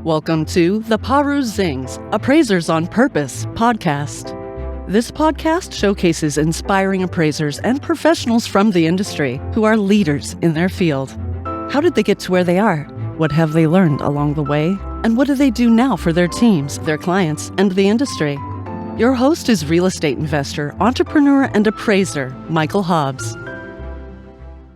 Welcome to the Paru Zings, Appraisers on Purpose podcast. This podcast showcases inspiring appraisers and professionals from the industry who are leaders in their field. How did they get to where they are? What have they learned along the way? And what do they do now for their teams, their clients, and the industry? Your host is real estate investor, entrepreneur, and appraiser, Michael Hobbs.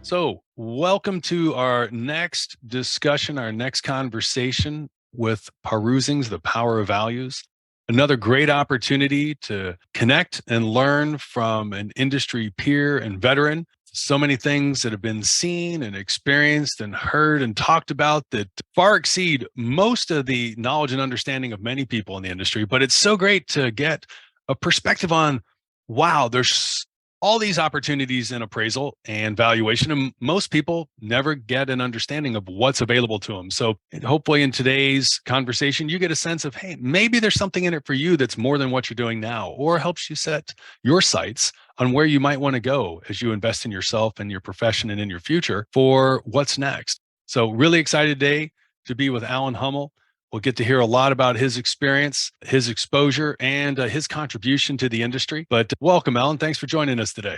So, welcome to our next discussion, our next conversation with Perusings, the Power of Values. Another great opportunity to connect and learn from an industry peer and veteran. So many things that have been seen and experienced and heard and talked about that far exceed most of the knowledge and understanding of many people in the industry. But it's so great to get a perspective on, wow, there's all these opportunities in appraisal and valuation, and most people never get an understanding of what's available to them. So hopefully in today's conversation, you get a sense of, hey, maybe there's something in it for you that's more than what you're doing now, or helps you set your sights on where you might want to go as you invest in yourself and your profession and in your future for what's next. So really excited today to be with Alan Hummel. We'll get to hear a lot about his experience, his exposure, and his contribution to the industry. But welcome, Alan. Thanks for joining us today.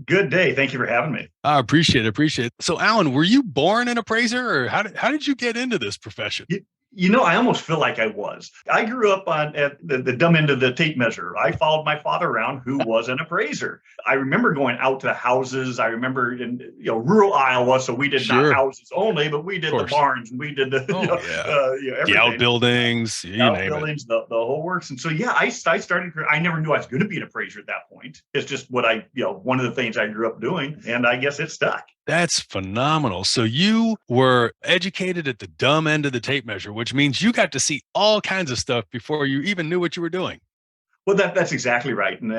Good day. Thank you for having me. I appreciate it. So, Alan, were you born an appraiser, or how did you get into this profession? I almost feel like I was. I grew up at the dumb end of the tape measure. I followed my father around, who was an appraiser. I remember going out to the houses. I remember in rural Iowa, so we did not houses only, but we did the barns and we did the the outbuildings, the whole works. And so I started. I never knew I was going to be an appraiser at that point. It's just what one of the things I grew up doing, and I guess it stuck. That's phenomenal. So you were educated at the dumb end of the tape measure, which means you got to see all kinds of stuff before you even knew what you were doing. Well, that's exactly right. And,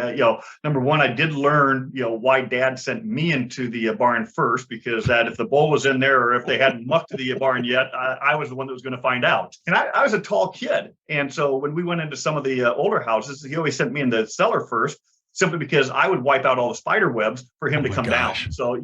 number one, I did learn, why Dad sent me into the barn first, because that if the bull was in there or if they hadn't mucked the barn yet, I was the one that was going to find out. And I was a tall kid. And so when we went into some of the older houses, he always sent me in the cellar first, simply because I would wipe out all the spider webs for him to come down. So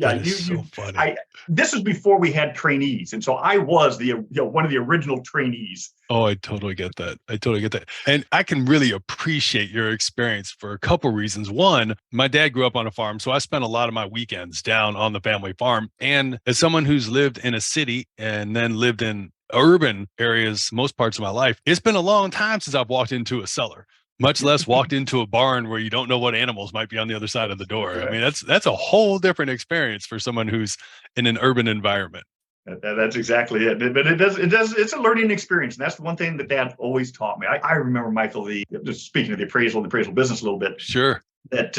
this was before we had trainees. And so I was one of the original trainees. Oh, I totally get that. And I can really appreciate your experience for a couple reasons. One, my dad grew up on a farm, so I spent a lot of my weekends down on the family farm. And as someone who's lived in a city and then lived in urban areas most parts of my life, it's been a long time since I've walked into a cellar, much less walked into a barn where you don't know what animals might be on the other side of the door. Right. I mean, that's a whole different experience for someone who's in an urban environment. That's exactly it. But it's a learning experience. And that's the one thing that Dad always taught me. I remember, Michael, just speaking of the appraisal business a little bit. Sure. That,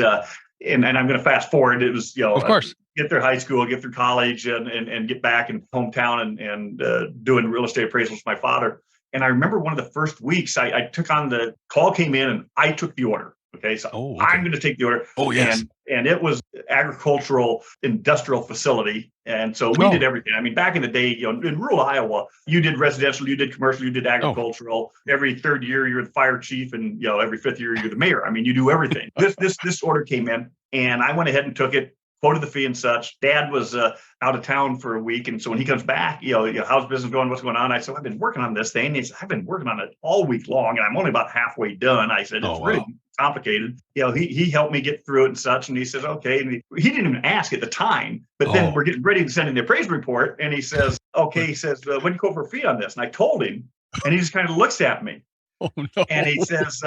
and I'm going to fast forward. It was, of course, get through high school, get through college and get back in hometown and doing real estate appraisals with my father. And I remember one of the first weeks I took on the call came in and I took the order. Okay. So I'm going to take the order. Oh, yes. And it was agricultural industrial facility. And so we did everything. I mean, back in the day, in rural Iowa, you did residential, you did commercial, you did agricultural. Every third year, you're the fire chief, and every fifth year, you're the mayor. I mean, you do everything. This order came in, and I went ahead and took it, quoted the fee and such. Dad was out of town for a week. And so when he comes back, how's business going? What's going on? I said, I've been working on this thing. He said, I've been working on it all week long, and I'm only about halfway done. I said, it's really complicated. He helped me get through it and such. And he says, okay. And he didn't even ask at the time, but then we're getting ready to send in the appraisal report. And he says, okay, what do you quote for a fee on this? And I told him, and he just kind of looks at me. Oh, no. And he says,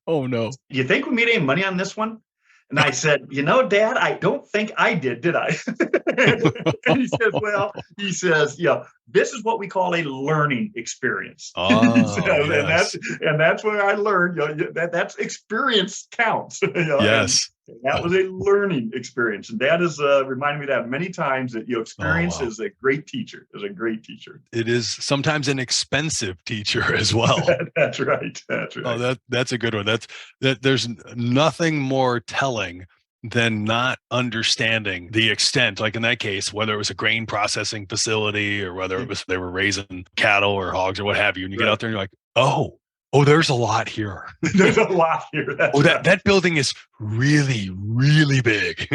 oh, no. You think we made any money on this one? And I said, Dad, I don't think I did I? And he says, this is what we call a learning experience. Yes. And that's where I learned, that's experience counts. Yes. And that was a learning experience. And Dad has reminded me that many times that experience is a great teacher, It is sometimes an expensive teacher as well. That's right. Oh, that's a good one. There's nothing more telling than not understanding the extent, like in that case, whether it was a grain processing facility or whether it was they were raising cattle or hogs or what have you. And you get out there and you're like, oh, there's a lot here. There's a lot here. That building is really, really big.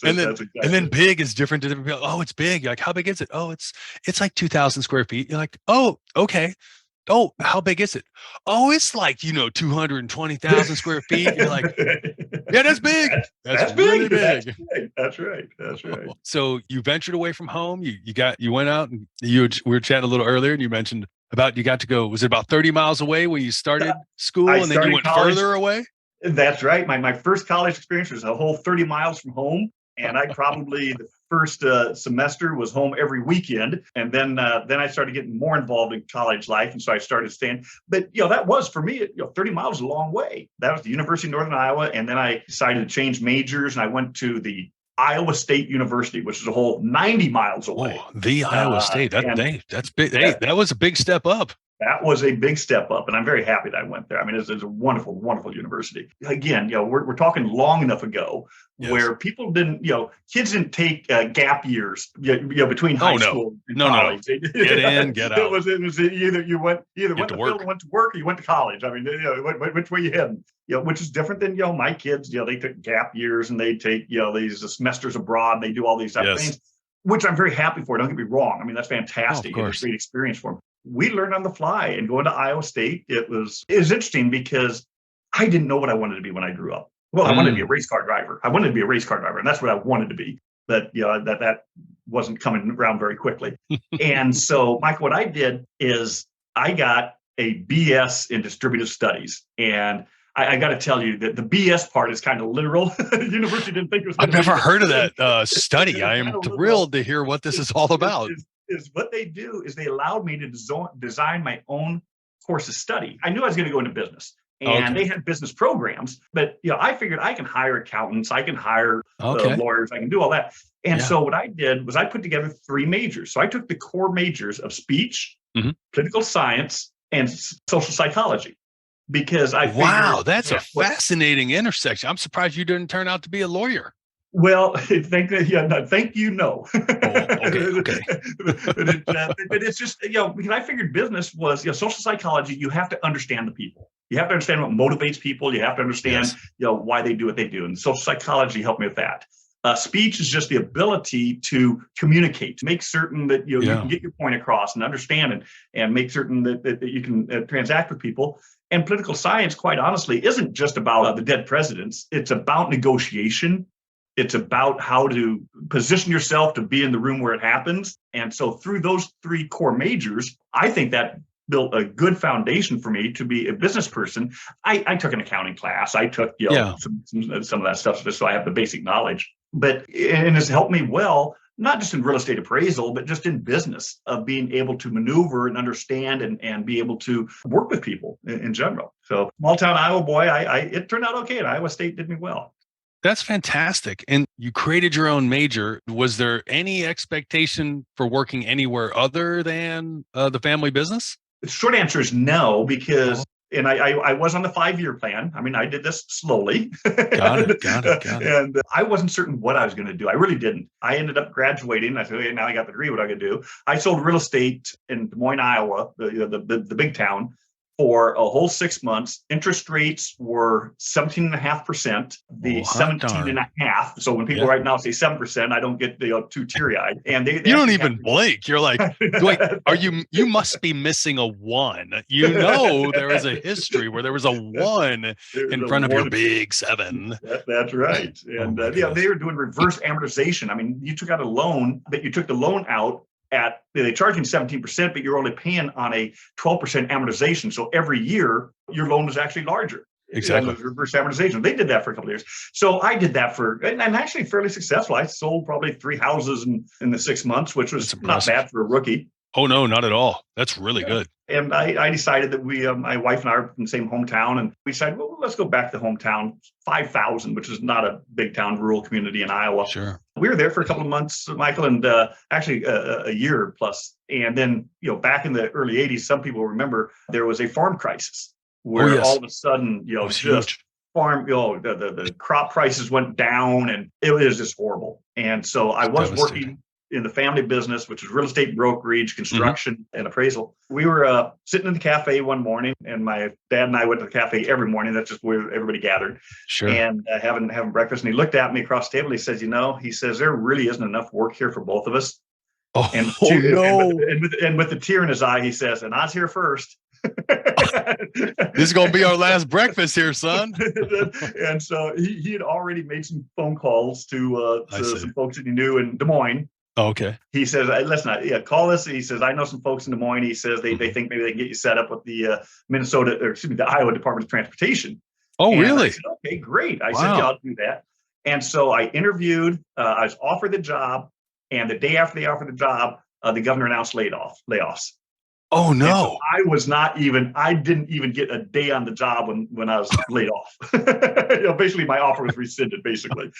And then big is different to different people. Oh, it's big. You're like, how big is it? Oh, it's like 2,000 square feet. You're like, oh, okay. Oh, how big is it? Oh, it's like, 220,000 square feet. You're like, yeah, that's big. That's That's really big. That's big. big. That's right. That's right. So you ventured away from home. You went out, and we were chatting a little earlier, and you mentioned about you got to go. Was it about 30 miles away when you started I school, and then you started went college. further away? That's right. My first college experience was a whole 30 miles from home. And I probably the first semester was home every weekend, and then I started getting more involved in college life, and so I started staying. But that was for me, 30 miles is a long way. That was the University of Northern Iowa, and then I decided to change majors, and I went to the Iowa State University, which is a whole 90 miles away. Oh, the Iowa State. That's big. Hey, that was a big step up. That was a big step up, and I'm very happy that I went there. I mean, it's a wonderful, wonderful university. Again, we're talking long enough ago where people didn't, kids didn't take gap years, between high school and college. No. Get in, get out. It was either you went to field and went to work, or you went to college. I mean, which way you heading? Which is different than my kids. They took gap years and they take these semesters abroad. And they do all these other things, which I'm very happy for. Don't get me wrong. I mean, that's fantastic. It was a great experience for them. We learned on the fly, and going to Iowa State, it was interesting because I didn't know what I wanted to be when I grew up. Well, I wanted to be a race car driver. And that's what I wanted to be. But that wasn't coming around very quickly. And so, Mike, what I did is I got a BS in distributive studies, and I got to tell you that the BS part is kind of literal. The university didn't think it was. I've never heard of that study. I am thrilled to hear what this is all about. Is what they do is they allowed me to design my own course of study. I knew I was going to go into business, and they had business programs, but I figured I can hire accountants, I can hire lawyers, I can do all that. And so what I did was I put together 3 majors. So I took the core majors of speech, political science, and social psychology, because I figured, that's a fascinating intersection. I'm surprised you didn't turn out to be a lawyer. Well, thank you. No. Okay. But it's just, because I figured business was, social psychology. You have to understand the people. You have to understand what motivates people. You have to understand, why they do what they do. And social psychology helped me with that. Speech is just the ability to communicate, to make certain that you can get your point across and understand and make certain that you can transact with people. And political science, quite honestly, isn't just about the dead presidents. It's about negotiation. It's about how to position yourself to be in the room where it happens. And so through those 3 core majors, I think that built a good foundation for me to be a business person. I took an accounting class. I took some of that stuff just so I have the basic knowledge. And it's helped me well, not just in real estate appraisal, but just in business, of being able to maneuver and understand and be able to work with people in general. So small town Iowa boy, it turned out okay, and Iowa State did me well. That's fantastic. And you created your own major. Was there any expectation for working anywhere other than the family business? The short answer is no, because and I was on the 5-year plan. I mean, I did this slowly. Got it. And I wasn't certain what I was going to do. I really didn't. I ended up graduating. I said, okay, now I got the degree. What am I going to do? I sold real estate in Des Moines, Iowa, the big town, for a whole 6 months. Interest rates were 17.5%, the 17.5. So when people right now say 7%, I don't get too teary-eyed. And they don't even blink. You're like, wait, you must be missing a 1. There is a history where there was a 1 in front of your big 7. That's right. And they were doing reverse amortization. I mean, you took out a loan, but you took the loan out they charge you 17%, but you're only paying on a 12% amortization. So every year your loan was actually larger. Exactly. Reverse amortization. They did that for a couple of years. So I did that and actually fairly successful. I sold probably 3 houses in the 6 months, which was not bad for a rookie. Oh, no, not at all. That's really good. And I decided that my wife and I are from the same hometown, and we decided, well, let's go back to hometown, 5,000, which is not a big town, rural community in Iowa. Sure. We were there for a couple of months, Michael, and actually a year plus. And then, back in the early 80s, some people remember there was a farm crisis where all of a sudden, just farm, the crop prices went down, and it was just horrible. And so I was working in the family business, which is real estate brokerage, construction, and appraisal. We were sitting in the cafe one morning, and my dad and I went to the cafe every morning. That's just where everybody gathered. Sure. And having breakfast. And he looked at me across the table. He says, he says, there really isn't enough work here for both of us. Oh, and no. And with the tear in his eye, he says, and I was here first. This is going to be our last breakfast here, son. And so he had already made some phone calls to some folks that he knew in Des Moines. Oh, okay. He says, listen, call this. He says, I know some folks in Des Moines. He says they think maybe they can get you set up with the the Iowa Department of Transportation. Oh, and really? I said, okay, great. I said, yeah, I'll do that. And so I interviewed, I was offered the job. And the day after they offered the job, the governor announced layoffs. Oh, no. And so I didn't even get a day on the job when I was laid off. Basically my offer was rescinded, basically.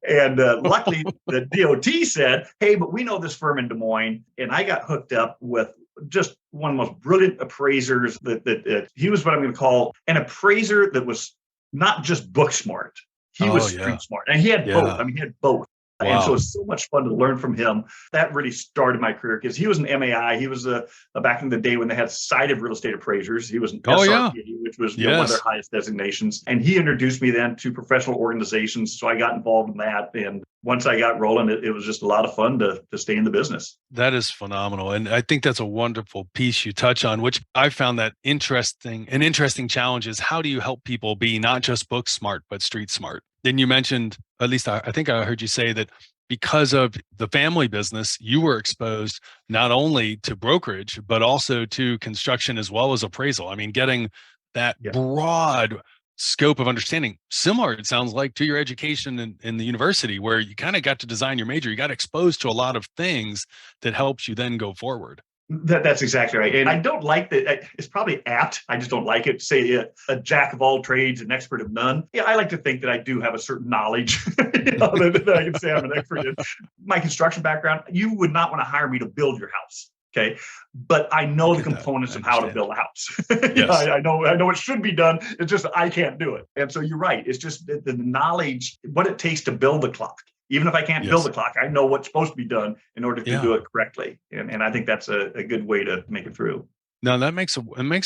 And luckily the DOT said, hey, but we know this firm in Des Moines. And I got hooked up with just one of the most brilliant appraisers that he was what I'm going to call an appraiser that was not just book smart. He was street smart. And he had both. I mean, he had both. Wow. And so it's so much fun to learn from him. That really started my career because he was an MAI. He was back in the day when they had cited real estate appraisers. He was an SRP, which was one of their highest designations. And he introduced me then to professional organizations. So I got involved in that. And once I got rolling, it was just a lot of fun to stay in the business. That is phenomenal. And I think that's a wonderful piece you touch on, which I found that interesting. An interesting challenge is how do you help people be not just book smart, but street smart? Then you mentioned, at least I think I heard you say that because of the family business, you were exposed not only to brokerage, but also to construction as well as appraisal. I mean, getting that broad scope of understanding, similar, it sounds like, to your education in the university, where you kind of got to design your major. You got exposed to a lot of things that helps you then go forward. That's exactly right. And I don't like that. It's probably apt. I just don't like it. Say a jack of all trades, an expert of none. Yeah, I like to think that I do have a certain knowledge that I can say I'm an expert in. My construction background, you would not want to hire me to build your house. Okay. But I know the components of how to build a house. I know it should be done. It's just I can't do it. And so you're right. It's just the knowledge, what it takes to build the clock. Even if I can't build the clock, I know what's supposed to be done in order to do it correctly. And I think that's a good way to make it through. No, that makes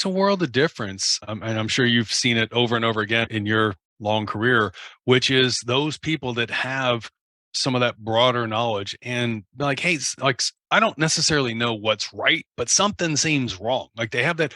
a world of difference. And I'm sure you've seen it over and over again in your long career, which is those people that have some of that broader knowledge and like, hey, like, I don't necessarily know what's right, but something seems wrong. Like they have that,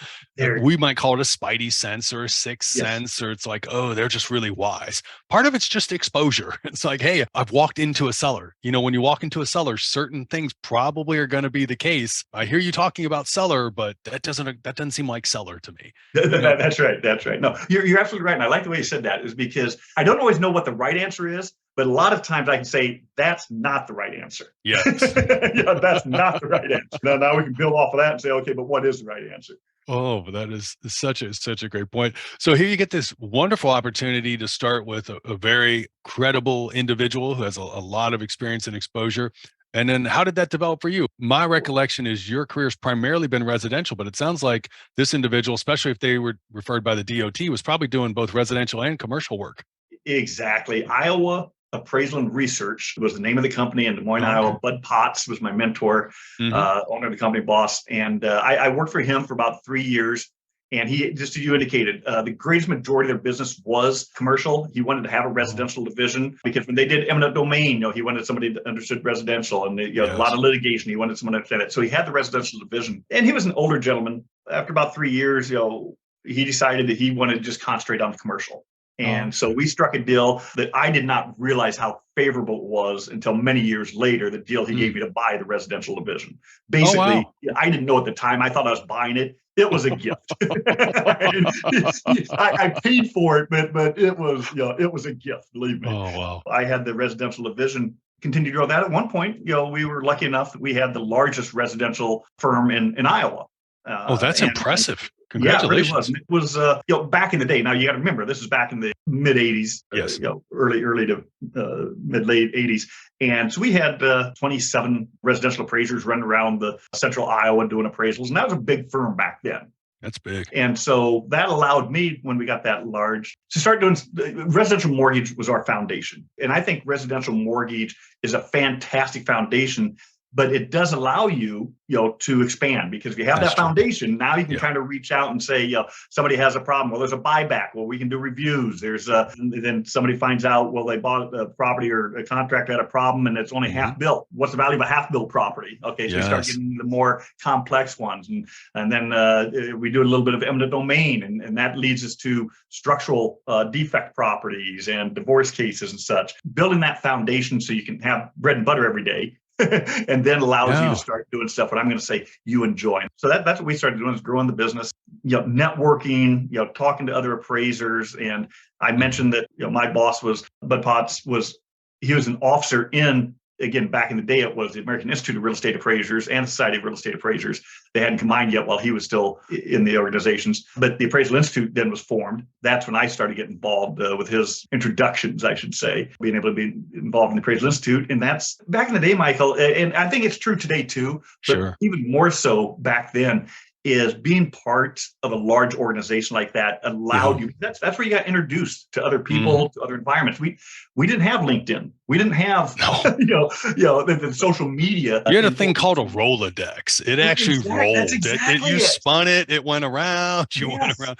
we might call it a spidey sense or a sixth sense, or it's like, oh, they're just really wise. Part of it's just exposure. It's like, hey, I've walked into a cellar. You know, when you walk into a cellar, certain things probably are going to be the case. I hear you talking about cellar, but that doesn't seem like cellar to me. That's right. That's right. No, you're absolutely right. And I like the way you said that, is because I don't always know what the right answer is, but a lot of times I can say that's not the right answer. Yes. That's not the right answer. Now we can build off of that and say, okay, but what is the right answer? Oh, that is such a great point. So here you get this wonderful opportunity to start with a very credible individual who has a lot of experience and exposure. And then how did that develop for you? My recollection is your career's primarily been residential, but it sounds like this individual, especially if they were referred by the DOT, was probably doing both residential and commercial work. Exactly. Iowa Appraisal and Research was the name of the company in Des Moines, Iowa. Bud Potts was my mentor, owner of the company, boss. And I worked for him for about 3 years. And he, just as you indicated, the greatest majority of their business was commercial. He wanted to have a residential division because when they did eminent domain, he wanted somebody that understood residential, and a lot of litigation. He wanted someone to understand it. So he had the residential division. And he was an older gentleman. After about 3 years, he decided that he wanted to just concentrate on the commercial. And so we struck a deal that I did not realize how favorable it was until many years later, the deal he gave me to buy the residential division. Basically, I didn't know at the time. I thought I was buying it. It was a gift. I paid for it, but it was a gift, believe me. Oh, wow. I had the residential division continue to grow that. At one point, we were lucky enough that we had the largest residential firm in Iowa. That's impressive. Congratulations. Yeah, it really was. It was, back in the day. Now you got to remember, this is back in the mid 80s, early to mid-late 80s. And so we had 27 residential appraisers running around the central Iowa doing appraisals. And that was a big firm back then. That's big. And so that allowed me, when we got that large, to start doing residential mortgage was our foundation. And I think residential mortgage is a fantastic foundation but it does allow you, to expand, because if you have That's that foundation, now you can Yeah. kind of reach out and say, somebody has a problem. Well, there's a buyback. Well, we can do reviews. Then somebody finds out, well, they bought a property or a contractor had a problem and it's only half built. What's the value of a half built property? Okay, so we start Yes. getting the more complex ones, and then we do a little bit of eminent domain, and that leads us to structural defect properties and divorce cases and such. Building that foundation so you can have bread and butter every day. And then allows you to start doing stuff, what I'm going to say you enjoy. So that's what we started doing, is growing the business, networking, talking to other appraisers. And I mentioned that, my boss Bud Potts he was an officer in, again, back in the day, it was the American Institute of Real Estate Appraisers and the Society of Real Estate Appraisers. They hadn't combined yet while he was still in the organizations. But the Appraisal Institute then was formed. That's when I started getting involved with his introductions, I should say, being able to be involved in the Appraisal Institute. And that's back in the day, Michael, and I think it's true today too, but even more so back then, is being part of a large organization like that allowed you. That's where you got introduced to other people, to other environments. We didn't have LinkedIn. We didn't have the social media. You had a thing called a Rolodex. It actually rolled. You spun it. It went around. You went around.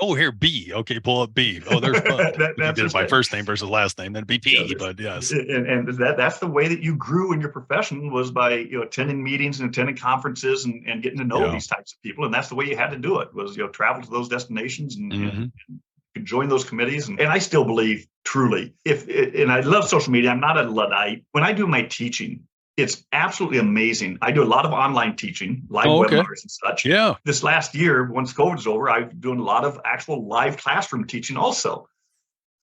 Oh, here B. Okay, pull up B. Oh, there's Bud. You did my first name versus last name. Then be P. But yes, and that's the way that you grew in your profession, was by attending meetings and attending conferences and getting to know these types of people. And that's the way you had to do it, was travel to those destinations and join those committees. And I still believe truly, and I love social media. I'm not a Luddite. When I do my teaching, it's absolutely amazing. I do a lot of online teaching, live webinars and such. Yeah. This last year, once COVID is over, I'm doing a lot of actual live classroom teaching also.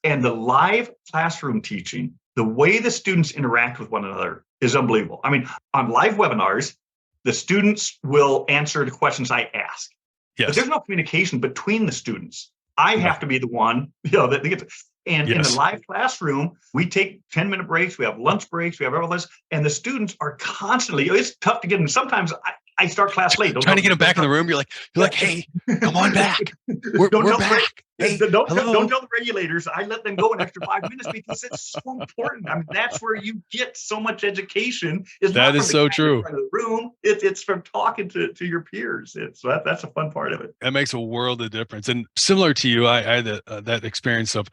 And the live classroom teaching, the way the students interact with one another is unbelievable. I mean, on live webinars, the students will answer the questions I ask. Yes. But there's no communication between the students. I have to be the one, that they get to. And in the live classroom, we take 10-minute breaks, we have lunch breaks, we have all this, and the students are constantly, it's tough to get them. Sometimes I start class late. Trying to get them back in the room. You're like, hey, come on back. We're back. Hey, don't tell the regulators. I let them go an extra 5 minutes because it's so important. I mean, that's where you get so much education. That is so true. In the room, it's from talking to your peers. That's a fun part of it. That makes a world of difference. And similar to you, I had that experience of,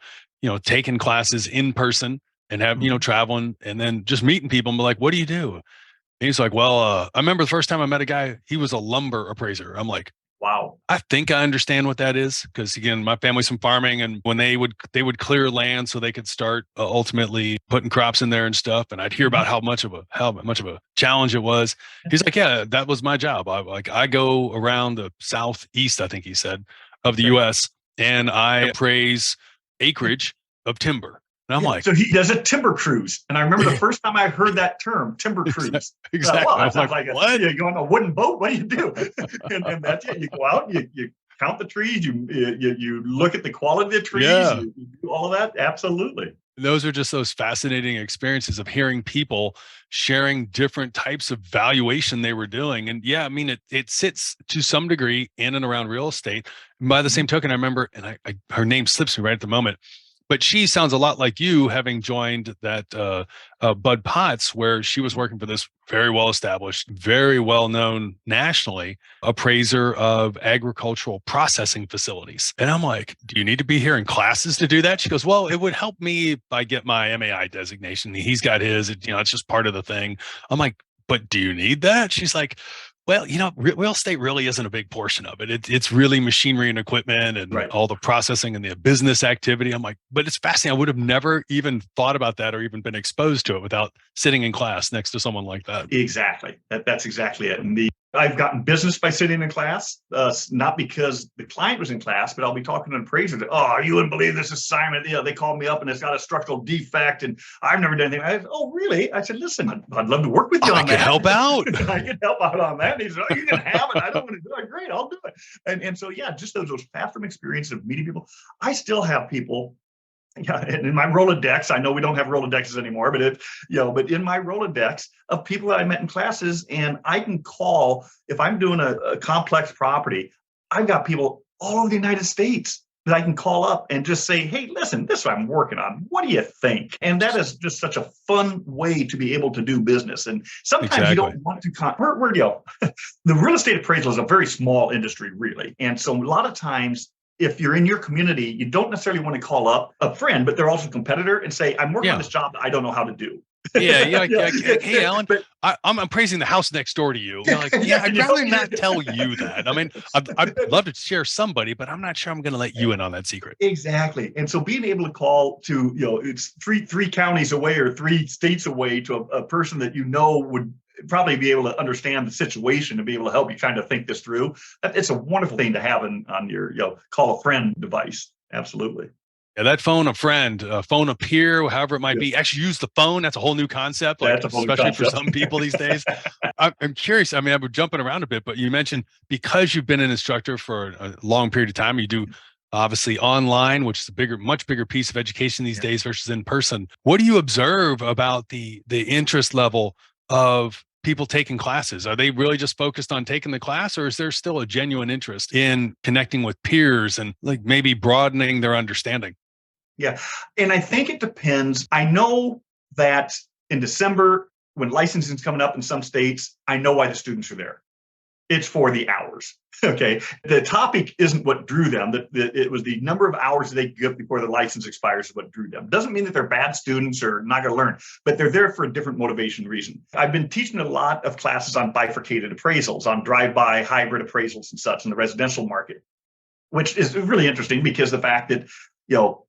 taking classes in person and have, traveling and then just meeting people and be like, what do you do? And he's like, well, I remember the first time I met a guy, he was a lumber appraiser. I'm like, wow. I think I understand what that is, because again, my family's from farming, and when they would clear land so they could start ultimately putting crops in there and stuff. And I'd hear about how much of a challenge it was. He's like, yeah, that was my job. I go around the southeast, I think he said, of the U.S. and I appraise acreage of timber. And I'm like, so he does a timber cruise. And I remember the first time I heard that term, timber cruise. Exactly. Well, that sounds like you go on a wooden boat. What do you do? and that's it. You go out, you count the trees, you look at the quality of the trees, you do all of that. Absolutely. Those are just those fascinating experiences of hearing people sharing different types of valuation they were doing. And yeah, I mean, it sits to some degree in and around real estate. And by the same token, I remember, and her name slips me right at the moment, but she sounds a lot like you, having joined that Bud Potts, where she was working for this very well-established, very well-known nationally appraiser of agricultural processing facilities. And I'm like, do you need to be here in classes to do that? She goes, well, it would help me if I get my MAI designation. He's got his, it's just part of the thing. I'm like, but do you need that? She's like, well, real estate really isn't a big portion of it. It's really machinery and equipment and all the processing and the business activity. I'm like, but it's fascinating. I would have never even thought about that or even been exposed to it without sitting in class next to someone like that. Exactly. That's exactly it. And I've gotten business by sitting in class, not because the client was in class, but I'll be talking to an appraiser that, oh, you wouldn't believe this assignment. They called me up and it's got a structural defect and I've never done anything. I said, oh, really? I said, listen, I'd love to work with you on that. I can help out. I can help out on that. And he said, oh, you can have it. I don't want to do it. Great, I'll do it. And so, yeah, just those classroom experiences of meeting people. I still have people. Yeah, in my Rolodex, I know we don't have Rolodexes anymore, but but in my Rolodex of people that I met in classes, and I can call if I'm doing a complex property. I've got people all over the United States that I can call up and just say, hey, listen, this is what I'm working on. What do you think? And that is just such a fun way to be able to do business. And sometimes you don't want to, the real estate appraisal is a very small industry, really. And so a lot of times, if you're in your community, you don't necessarily want to call up a friend, but they're also a competitor and say, I'm working on this job that I don't know how to do. Hey, Alan, I'm appraising the house next door to you. You're like, I'd rather not tell you that. I mean, I'd love to share somebody, but I'm not sure I'm going to let you in on that secret. Exactly. And so being able to call to, it's three counties away or 3 states away to a person that would probably be able to understand the situation and be able to help you kind of think this through. It's a wonderful thing to have on your, call a friend device. Absolutely. Yeah, that phone a friend, phone a peer, however it might be. Actually use the phone. That's a whole new concept, especially for some people these days. I'm curious. I mean, I'm jumping around a bit, but you mentioned because you've been an instructor for a long period of time, you do obviously online, which is a much bigger piece of education these days versus in person. What do you observe about the interest level of people taking classes? Are they really just focused on taking the class, or is there still a genuine interest in connecting with peers and like maybe broadening their understanding? Yeah. And I think it depends. I know that in December, when licensing is coming up in some states, I know why the students are there. It's for the hours. Okay. The topic isn't what drew them. It was the number of hours they give before the license expires is what drew them. Doesn't mean that they're bad students or not going to learn, but they're there for a different motivation reason. I've been teaching a lot of classes on bifurcated appraisals, on drive-by hybrid appraisals and such in the residential market, which is really interesting because the fact that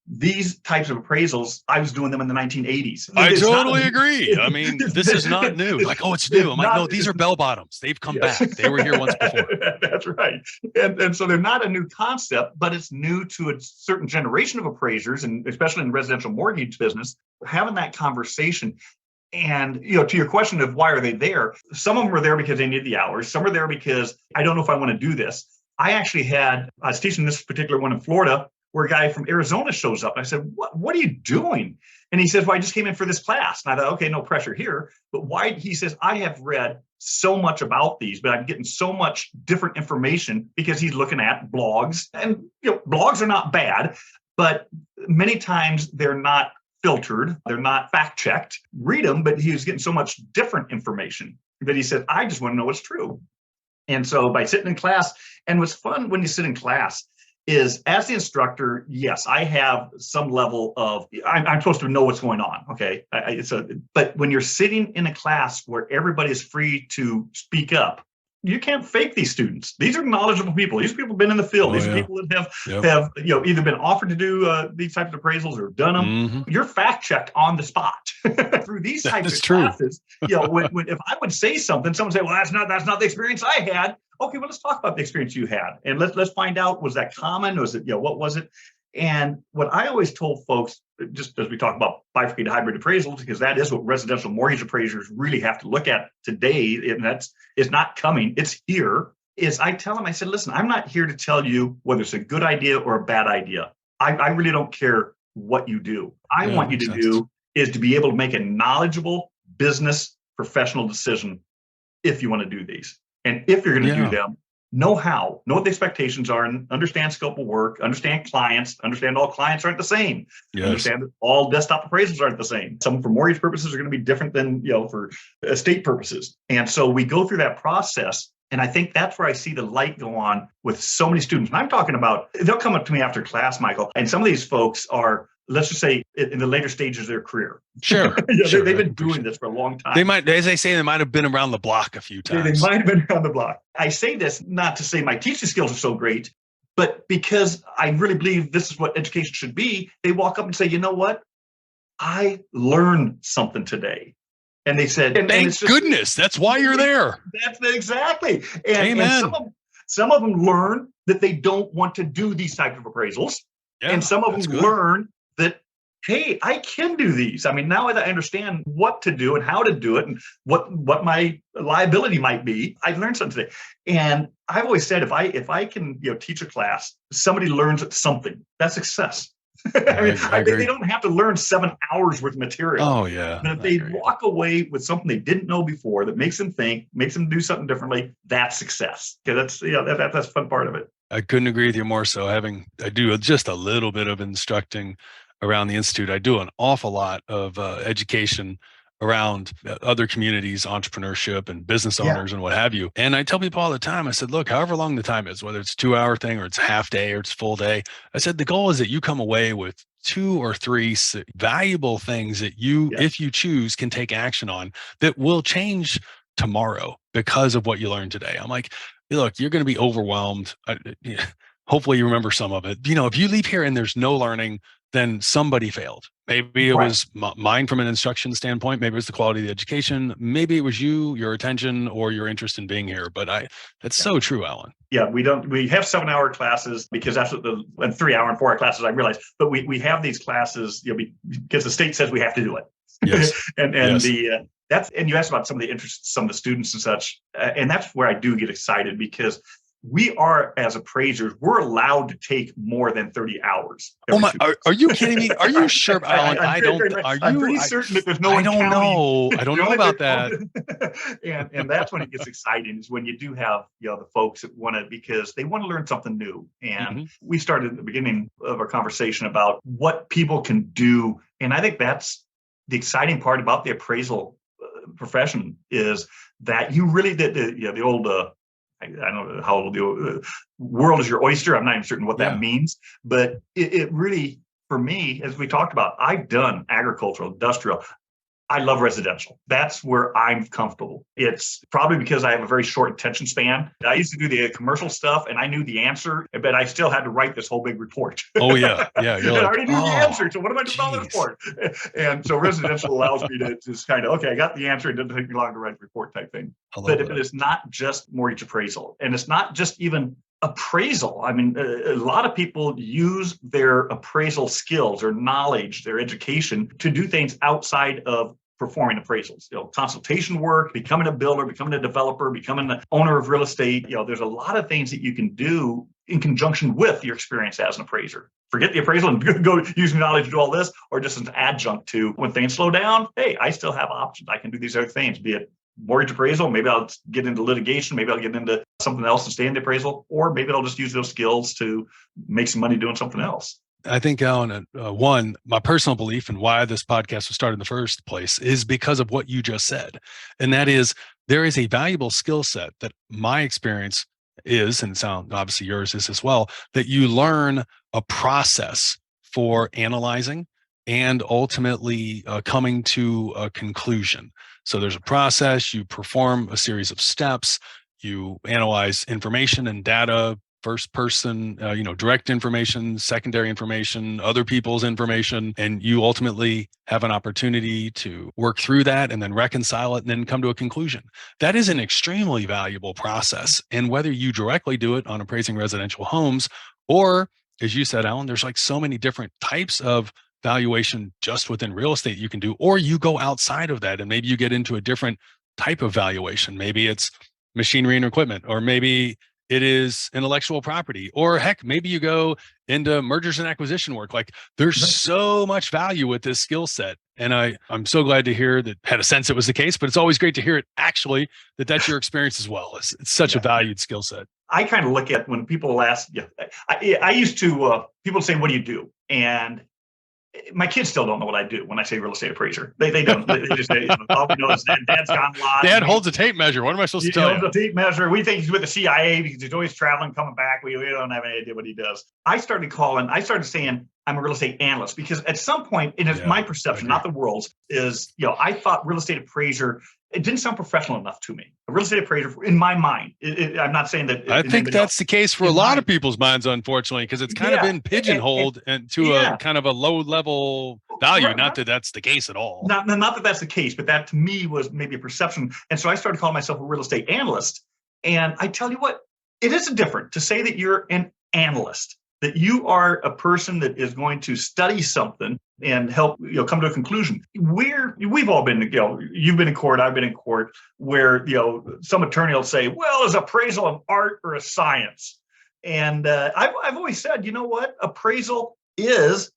these types of appraisals, I was doing them in the 1980s. I totally agree. I mean, this is not new. Like, oh, it's new. I'm like, no, these are bell bottoms. They've come back. They were here once before. That's right. And so they're not a new concept, but it's new to a certain generation of appraisers, and especially in the residential mortgage business, having that conversation. And, to your question of why are they there? Some of them are there because they need the hours. Some are there because I don't know if I want to do this. I was teaching this particular one in Florida, where a guy from Arizona shows up. I said, what are you doing? And he says, well, I just came in for this class. And I thought, okay, no pressure here. But why? He says, I have read so much about these, but I'm getting so much different information because he's looking at blogs. And blogs are not bad, but many times they're not filtered. They're not fact checked. Read them, but he was getting so much different information that he said, I just want to know what's true. And so by sitting in class, and what's fun when you sit in class is as the instructor, yes, I have some level of, I'm supposed to know what's going on, okay? But when you're sitting in a class where everybody is free to speak up, you can't fake these students. These are knowledgeable people. These people have been in the field. These are people that have either been offered to do these types of appraisals or done them. Mm-hmm. You're fact checked on the spot through these types of classes. When if I would say something, someone would say, "Well, that's not the experience I had." Okay, well, let's talk about the experience you had, and let's find out, was that common? Was it what was it? And what I always told folks, just as we talk about bifurcated hybrid appraisals, because that is what residential mortgage appraisers really have to look at today, and it's not coming, it's here, is I tell them, I said, listen, I'm not here to tell you whether it's a good idea or a bad idea. I really don't care what you do. I want you to do is to be able to make a knowledgeable business professional decision if you want to do these. And if you're going to do them, know how, know what the expectations are, and understand scope of work, understand clients, understand all clients aren't the same. Yes. Understand that all desktop appraisals aren't the same. Some for mortgage purposes are going to be different than, for estate purposes. And so we go through that process. And I think that's where I see the light go on with so many students. And I'm talking about, they'll come up to me after class, Michael, and some of these folks are, let's just say, in the later stages of their career. Sure. They've been doing this for a long time. They might, as they say, they might have been around the block a few times. They might have been around the block. I say this not to say my teaching skills are so great, but because I really believe this is what education should be. They walk up and say, you know what? I learned something today. And they said, thank goodness, that's why you're there. That's exactly. And some of them learn that they don't want to do these types of appraisals. Yeah, and some of them learn that, hey, I can do these. I mean, now that I understand what to do and how to do it and what my liability might be, I've learned something today. And I've always said, if I can teach a class, somebody learns something, that's success. I mean, they don't have to learn 7 hours worth of material. Oh, yeah. But if they walk away with something they didn't know before that makes them think, makes them do something differently, that's success. Okay, that's the fun part of it. I couldn't agree with you more. So I do just a little bit of instructing around the Institute. I do an awful lot of education around other communities, entrepreneurship and business Yeah. owners and what have you. And I tell people all the time, I said, look, however long the time is, whether it's 2 hour thing or it's half day or it's full day, I said, the goal is that you come away with 2 or 3 valuable things that you, Yeah. if you choose, can take action on that will change tomorrow because of what you learned today. I'm like, look, you're going to be overwhelmed. Hopefully you remember some of it. If you leave here and there's no learning, then somebody failed. Maybe it was mine from an instruction standpoint. Maybe it was the quality of the education. Maybe it was you, your attention, or your interest in being here. But that's so true, Alan. Yeah, we have 7-hour classes because that's what and 3-hour and 4-hour classes, I realize. But we have these classes, because the state says we have to do it. Yes. and yes. And you asked about some of the interests, some of the students and such. And that's where I do get excited, because we are, as appraisers, we're allowed to take more than 30 hours. Oh my! Are you kidding me? Are you sure, Alan? I'm pretty certain that there's no one I don't counting. know. I don't know about that. and that's when it gets exciting, is when you do have the folks that want to, because they want to learn something new. And we started at the beginning of our conversation about what people can do, and I think that's the exciting part about the appraisal profession, is that you really did the old. I don't know how old the world is your oyster. I'm not even certain what that means, but it really, for me, as we talked about, I've done agricultural, industrial. I love residential. That's where I'm comfortable. It's probably because I have a very short attention span. I used to do the commercial stuff and I knew the answer, but I still had to write this whole big report. Oh, yeah. Yeah. You're I already knew the answer. So what am I doing all this for? And so residential allows me to just kind of, okay, I got the answer. It doesn't take me long to write the report type thing. But it's not just mortgage appraisal. And it's not just even appraisal. I mean, a lot of people use their appraisal skills or knowledge, their education, to do things outside of performing appraisals, consultation work, becoming a builder, becoming a developer, becoming the owner of real estate. There's a lot of things that you can do in conjunction with your experience as an appraiser. Forget the appraisal and go using knowledge to do all this, or just an adjunct to when things slow down. Hey, I still have options. I can do these other things, be it mortgage appraisal. Maybe I'll get into litigation. Maybe I'll get into something else and stay in the appraisal, or maybe I'll just use those skills to make some money doing something else. I think, Alan, my personal belief and why this podcast was started in the first place is because of what you just said. And that is, there is a valuable skill set that my experience is, and obviously yours is as well, that you learn a process for analyzing and ultimately coming to a conclusion. So there's a process, you perform a series of steps, you analyze information and data, first person, direct information, secondary information, other people's information, and you ultimately have an opportunity to work through that and then reconcile it and then come to a conclusion. That is an extremely valuable process. And whether you directly do it on appraising residential homes, or as you said, Alan, there's like so many different types of valuation just within real estate you can do, or you go outside of that and maybe you get into a different type of valuation. Maybe it's machinery and equipment, or maybe it is intellectual property, or heck, maybe you go into mergers and acquisition work. Like there's so much value with this skill set. And I'm so glad to hear that. Had a sense it was the case, but it's always great to hear it actually, that's your experience as well. It's such a valued skill set. I kind of look at when people ask, I used to, people say, what do you do? And my kids still don't know what I do when I say real estate appraiser. They don't. They just say, all we know is that Dad's gone a lot. Dad holds a tape measure. What am I supposed to tell you? He holds a tape measure. We think he's with the CIA because he's always traveling, coming back. We don't have any idea what he does. I started saying I'm a real estate analyst, because at some point, and it's my perception, not the world's, is, I thought real estate appraiser, it didn't sound professional enough to me. A real estate appraiser, in my mind, I'm not saying that. I think that's the case for a lot of people's minds, unfortunately, because it's kind of been pigeonholed and to a kind of a low level value. Right. Not that that's the case at all. Not that that's the case, but that to me was maybe a perception. And so I started calling myself a real estate analyst. And I tell you what, it is different to say that you're an analyst, that you are a person that is going to study something and help come to a conclusion. We've all been, you've been in court, I've been in court, where some attorney will say, well, is appraisal an art or a science? And I've always said, you know what, appraisal is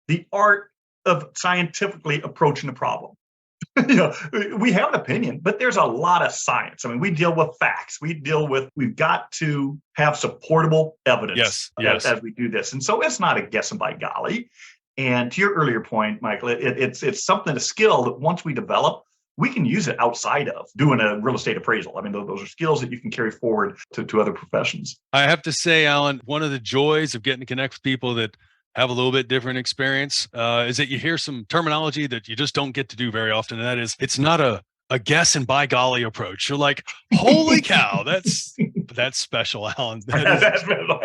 the art of scientifically approaching the problem. We have an opinion, but there's a lot of science. I mean, we deal with facts. We've got to have supportable evidence as we do this. And so it's not a guessing by golly. And to your earlier point, Michael, it's something, a skill that once we develop, we can use it outside of doing a real estate appraisal. I mean, those are skills that you can carry forward to other professions. I have to say, Alan, one of the joys of getting to connect with people that have a little bit different experience is that you hear some terminology that you just don't get to do very often. And that is, it's not a guess and by golly approach. You're like, holy cow, that's special, Alan. That's special.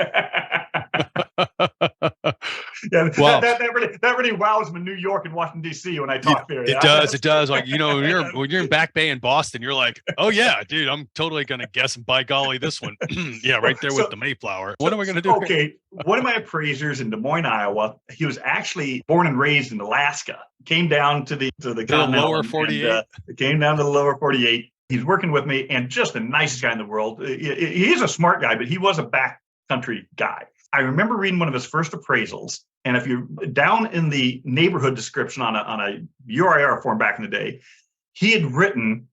Wow. that really wows me in New York and Washington, D.C. when I talk there. It does. Like, when you're in Back Bay in Boston, you're like, oh yeah, dude, I'm totally going to guess and by golly this one. Yeah, right there with the Mayflower. What am I going to do? Okay. One of my appraisers in Des Moines, Iowa, he was actually born and raised in Alaska, came down to the lower 48. Came down to the lower 48. He's working with me and just the nicest guy in the world. He's a smart guy, but he was a backcountry guy. I remember reading one of his first appraisals, and if you're down in the neighborhood description on a URIR form back in the day, he had written,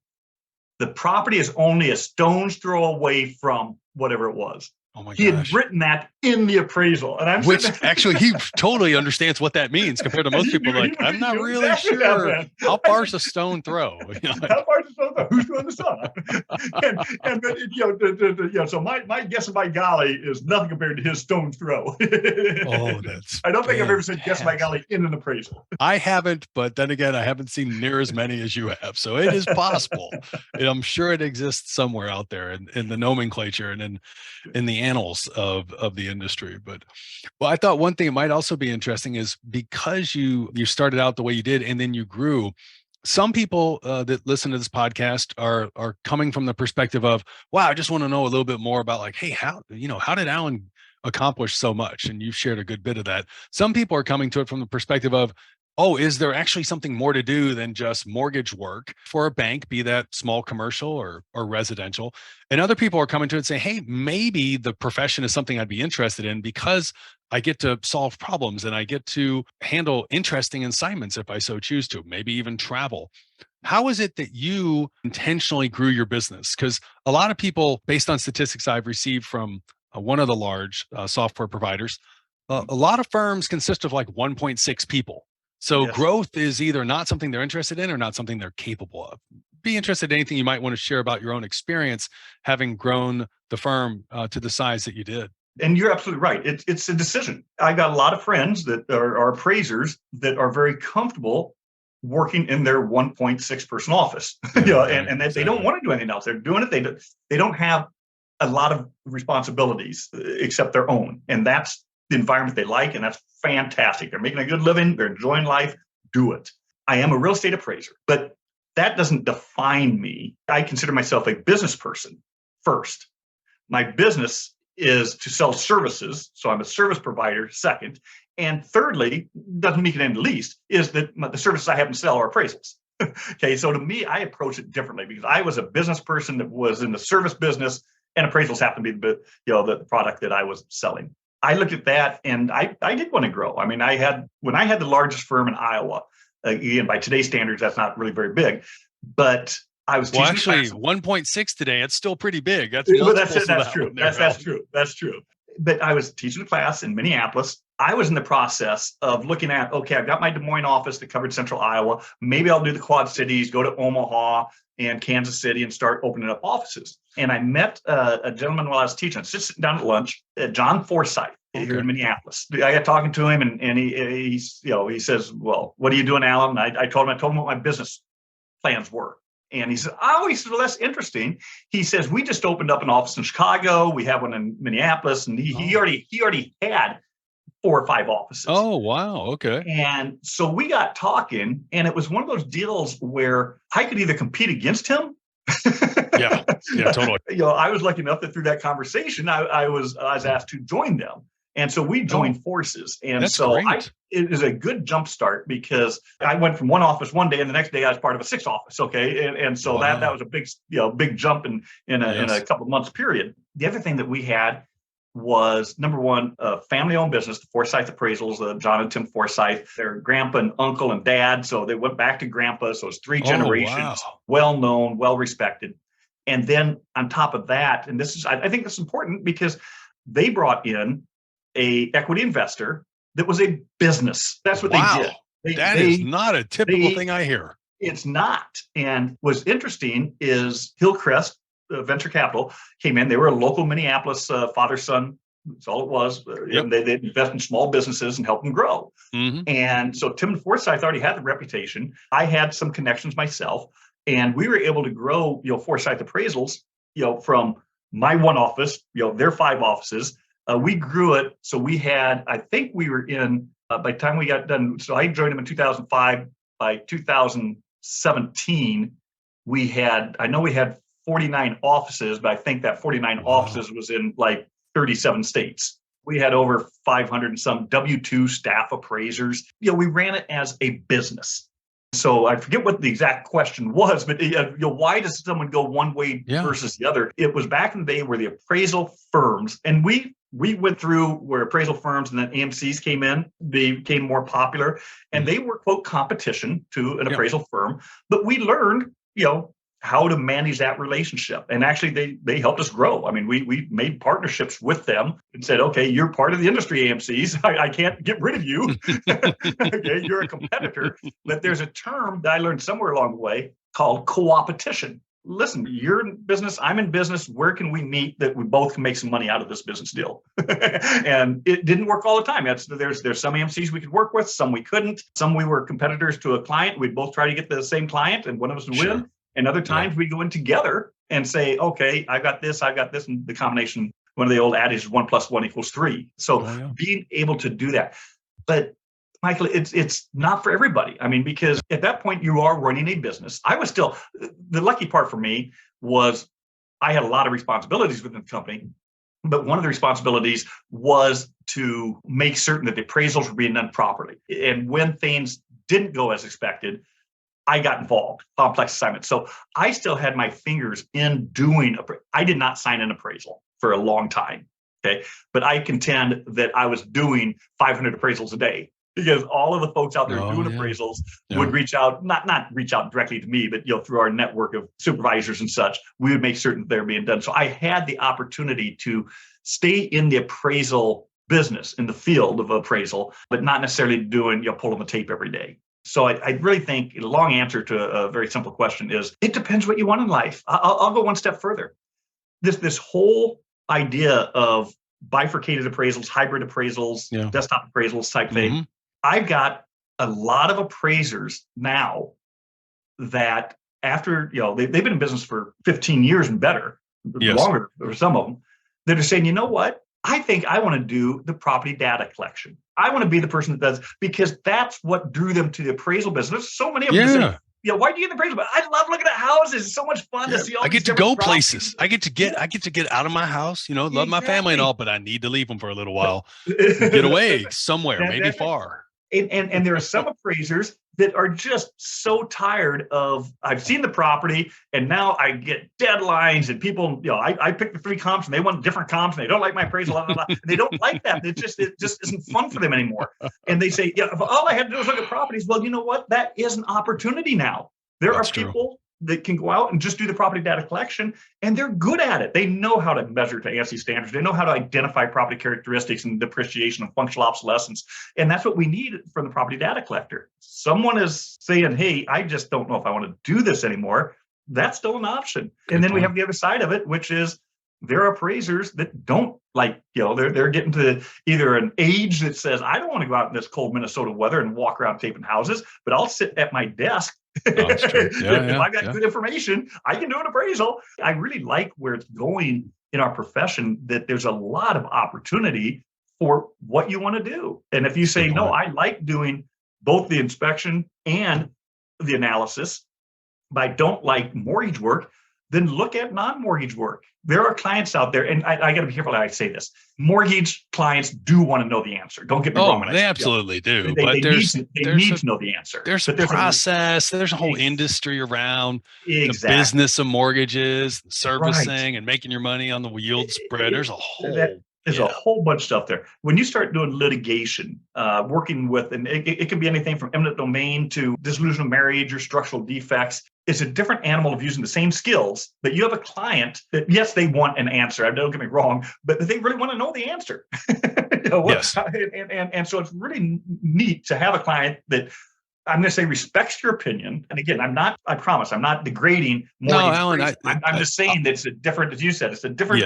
the property is only a stone's throw away from whatever it was. Oh my gosh. He had written that in the appraisal. And actually, he totally understands what that means compared to most people. Like, I'm not really sure. How far's a stone throw? How far's a stone throw? Who's throwing the stone? So my guess by golly is nothing compared to his stone throw. Oh, that's I don't think I've ever said guess by golly in an appraisal. I haven't, but then again, I haven't seen near as many as you have. So it is possible. And I'm sure it exists somewhere out there in the nomenclature and in the annals of the industry. But well, I thought one thing that might also be interesting is because you started out the way you did and then you grew. Some people that listen to this podcast are coming from the perspective of, wow, I just want to know a little bit more about, like, hey, how did Alan accomplish so much? And you've shared a good bit of that. Some people are coming to it from the perspective of, oh, is there actually something more to do than just mortgage work for a bank, be that small commercial or residential? And other people are coming to it and say, hey, maybe the profession is something I'd be interested in because I get to solve problems and I get to handle interesting assignments if I so choose to, maybe even travel. How is it that you intentionally grew your business? Because a lot of people, based on statistics I've received from one of the large software providers, a lot of firms consist of like 1.6 people. So growth is either not something they're interested in or not something they're capable of. Be interested in anything you might want to share about your own experience having grown the firm to the size that you did. And you're absolutely right. It's a decision. I've got a lot of friends that are appraisers that are very comfortable working in their 1.6 person office. And they don't want to do anything else. They're doing it. They don't have a lot of responsibilities except their own. And that's the environment they like, and that's fantastic. They're making a good living, they're enjoying life, do it. I am a real estate appraiser, but that doesn't define me. I consider myself a business person first. My business is to sell services, so I'm a service provider second. And thirdly, doesn't make it any least, is that the services I happen to sell are appraisals. Okay, so to me, I approach it differently because I was a business person that was in the service business, and appraisals happened to be the product that I was selling. I looked at that and I did want to grow. I mean, when I had the largest firm in Iowa, again, by today's standards, that's not really very big, but I was teaching. Well, actually, 1.6 today, it's still pretty big. That's true. That's true. But I was teaching a class in Minneapolis. I was in the process of looking at, okay, I've got my Des Moines office that covered central Iowa. Maybe I'll do the Quad Cities, go to Omaha and Kansas City and start opening up offices. And I met a gentleman while I was teaching, just sitting down at lunch, John Forsyth here in Minneapolis. I got talking to him and he says, well, what are you doing, Alan? I told him what my business plans were. And he said, well, that's interesting. He says, we just opened up an office in Chicago. We have one in Minneapolis. And he already had 4 or 5 offices. Oh, wow. Okay. And so we got talking, and it was one of those deals where I could either compete against him. Yeah, totally. I was lucky enough that through that conversation, I was asked to join them. And so we joined forces. And that's so great. It is a good jump start because I went from one office one day and the next day I was part of a 6 office. Okay. And so that was a big jump in a couple of months period. The other thing that we had was, number one, a family-owned business, the Forsyth Appraisals, John and Tim Forsyth, their grandpa and uncle and dad. So they went back to grandpa. So it's three generations, well-known, well-respected. And then on top of that, and this is, I think this is important because they brought in a equity investor that was a business. That's what they did. That is not a typical thing I hear. It's not. And what's interesting is Hillcrest Venture Capital came in. They were a local Minneapolis father-son. That's all it was. And they invest in small businesses and help them grow. And so Tim Forsyth already had the reputation. I had some connections myself, and we were able to grow, Forsyth Appraisals, from my one office, their 5 offices. We grew it. So we had, I think we were in, by the time we got done, so I joined them in 2005. By 2017, we had 49 offices, but I think that 49 offices was in like 37 states. We had over 500 and some W-2 staff appraisers. We ran it as a business. So I forget what the exact question was, but why does someone go one way versus the other? It was back in the day where the appraisal firms, and we went through where appraisal firms and then AMCs came in, they became more popular, and they were, quote, competition to an appraisal firm. But we learned, how to manage that relationship. And actually, they helped us grow. I mean, we made partnerships with them and said, okay, you're part of the industry, AMCs. I can't get rid of you. Okay, you're a competitor. But there's a term that I learned somewhere along the way called co-opetition. Listen, you're in business, I'm in business. Where can we meet that we both can make some money out of this business deal? And it didn't work all the time. There's some AMCs we could work with, some we couldn't. Some we were competitors to a client. We'd both try to get the same client and one of us would win. And other times we go in together and say, okay, I've got this, and the combination, one of the old adages, 1 + 1 = 3. So being able to do that. But Michael, it's not for everybody. I mean, because at that point you are running a business. I was still, the lucky part for me was I had a lot of responsibilities within the company, but one of the responsibilities was to make certain that the appraisals were being done properly. And when things didn't go as expected, I got involved, complex assignments. So I still had my fingers in doing, I did not sign an appraisal for a long time. Okay. But I contend that I was doing 500 appraisals a day because all of the folks out there doing appraisals would reach out, not reach out directly to me, but through our network of supervisors and such, we would make certain they're being done. So I had the opportunity to stay in the appraisal business, in the field of appraisal, but not necessarily doing, pulling the tape every day. So I really think a long answer to a very simple question is, it depends what you want in life. I'll go one step further. This whole idea of bifurcated appraisals, hybrid appraisals, desktop appraisals type thing. I've got a lot of appraisers now that after, they've been in business for 15 years and better, longer for some of them, that are saying, you know what? I think I want to do the property data collection. I want to be the person that does, because that's what drew them to the appraisal business. So many of them say, why do you get the appraisal? But I love looking at houses. It's so much fun to see all. I get to go places. I get to get out of my house. Love my family and all, but I need to leave them for a little while. Get away somewhere, maybe far. And there are some appraisers that are just so tired of, I've seen the property and now I get deadlines and people, I pick the 3 comps and they want different comps and they don't like my appraisal, blah, blah, blah. And they don't like that. It just isn't fun for them anymore. And they say, if all I had to do was look at properties. Well, you know what? That is an opportunity now. There are people that can go out and just do the property data collection, and they're good at it. They know how to measure to ANSI standards. They know how to identify property characteristics and depreciation and functional obsolescence. And that's what we need from the property data collector. Someone is saying, hey, I just don't know if I want to do this anymore. That's still an option. And then we have the other side of it, which is there are appraisers that don't like, they're getting to either an age that says, I don't want to go out in this cold Minnesota weather and walk around taping houses, but I'll sit at my desk. If I've got good information, I can do an appraisal. I really like where it's going in our profession, that there's a lot of opportunity for what you want to do. And if you say, no, I like doing both the inspection and the analysis, but I don't like mortgage work, then look at non-mortgage work. There are clients out there, and I got to be careful how I say this. Mortgage clients do want to know the answer. Don't get me wrong. They absolutely do. They need to know the answer. There's a process. There's a whole industry around the business of mortgages, servicing, and making your money on the yield spread. There's a whole There's a whole bunch of stuff there. When you start doing litigation, working with, and it can be anything from eminent domain to dissolution of marriage or structural defects. It's a different animal of using the same skills, but you have a client that, yes, they want an answer. Don't get me wrong, but they really want to know the answer. Yes. And so it's really neat to have a client that, I'm going to say, respects your opinion. And again, I promise, I'm not degrading mortgage. No, Alan, I'm just saying that it's a different, as you said, it's a different,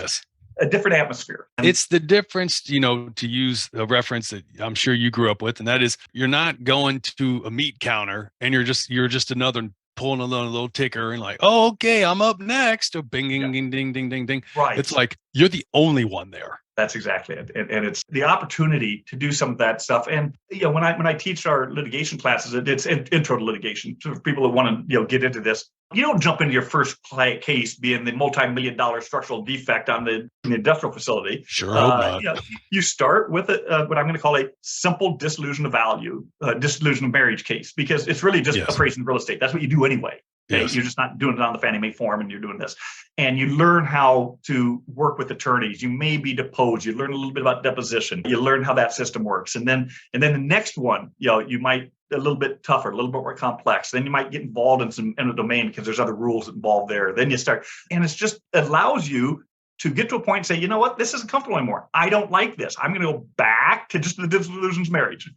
a different atmosphere. It's the difference, to use a reference that I'm sure you grew up with, and that is, you're not going to a meat counter and you're just another pulling a little ticker and like, oh, okay, I'm up next. Or bing, ding, ding, ding, ding, ding, ding. Right. It's like you're the only one there. That's exactly it. And it's the opportunity to do some of that stuff. And when I teach our litigation classes, it's intro to litigation. So for people that want to get into this, you don't jump into your first case being the multi-million-dollar structural defect on the industrial facility. Sure, hope not. You start with what I'm going to call a simple dissolution of value, dissolution of marriage case, because it's really just appraising real estate. That's what you do anyway. Okay? You're just not doing it on the Fannie Mae form, and you're doing this. And you learn how to work with attorneys. You may be deposed. You learn a little bit about deposition. You learn how that system works. And then the next one, you might a little bit tougher, a little bit more complex. Then you might get involved in some eminent domain because there's other rules involved there. Then you start, and it's just allows you to get to a point and say, you know what, this isn't comfortable anymore. I don't like this. I'm going to go back to just the dissolution of marriage.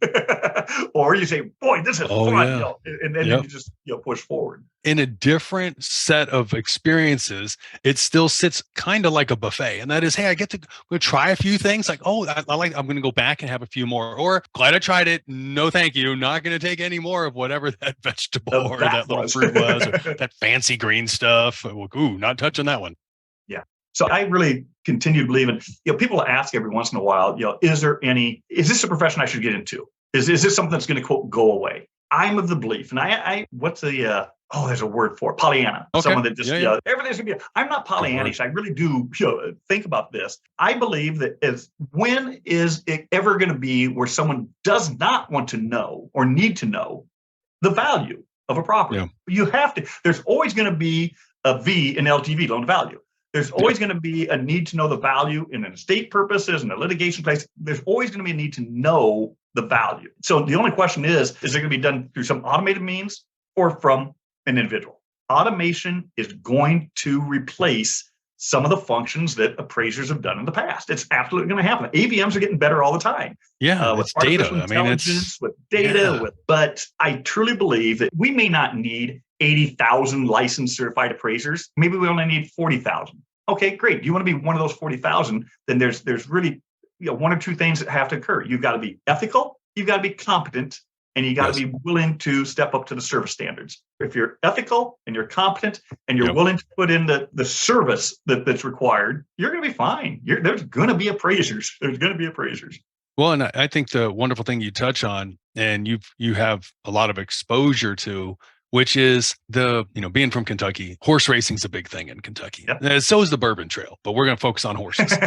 Or you say, boy, this is fun. And then you just push forward. In a different set of experiences, it still sits kind of like a buffet. And that is, hey, I get to go try a few things. Like, oh, I'm going to go back and have a few more. Or glad I tried it. No, thank you. Not going to take any more of whatever that vegetable or that little fruit was, or that fancy green stuff. Ooh, not touching that one. Yeah. So I really continue to believe in, people ask every once in a while, is this a profession I should get into? Is this something that's going to, quote, go away? I'm of the belief, and what's the, there's a word for it, Pollyanna. Okay. Someone that just, everything's going to be, I'm not Pollyannish. I really do think about this. I believe that when is it ever going to be where someone does not want to know or need to know the value of a property? Yeah. You have to, there's always going to be a V in LTV, loan to value. There's always going to be a need to know the value in an estate purposes and a litigation place. There's always going to be a need to know the value. So the only question is it going to be done through some automated means or from an individual? Automation is going to replace some of the functions that appraisers have done in the past. It's absolutely going to happen. AVMs are getting better all the time. Yeah, with data. With data. But I truly believe that we may not need 80,000 licensed certified appraisers. Maybe we only need 40,000. Okay, great. Do you want to be one of those 40,000? Then there's really one or two things that have to occur. You've got to be ethical, you've got to be competent, and you got to be willing to step up to the service standards. If you're ethical and you're competent and you're willing to put in the service that's required, you're going to be fine. There's going to be appraisers. There's going to be appraisers. Well, and I think the wonderful thing you touch on, and you have a lot of exposure to, which is being from Kentucky, horse racing is a big thing in Kentucky. Yep. And so is the Bourbon Trail, but we're going to focus on horses.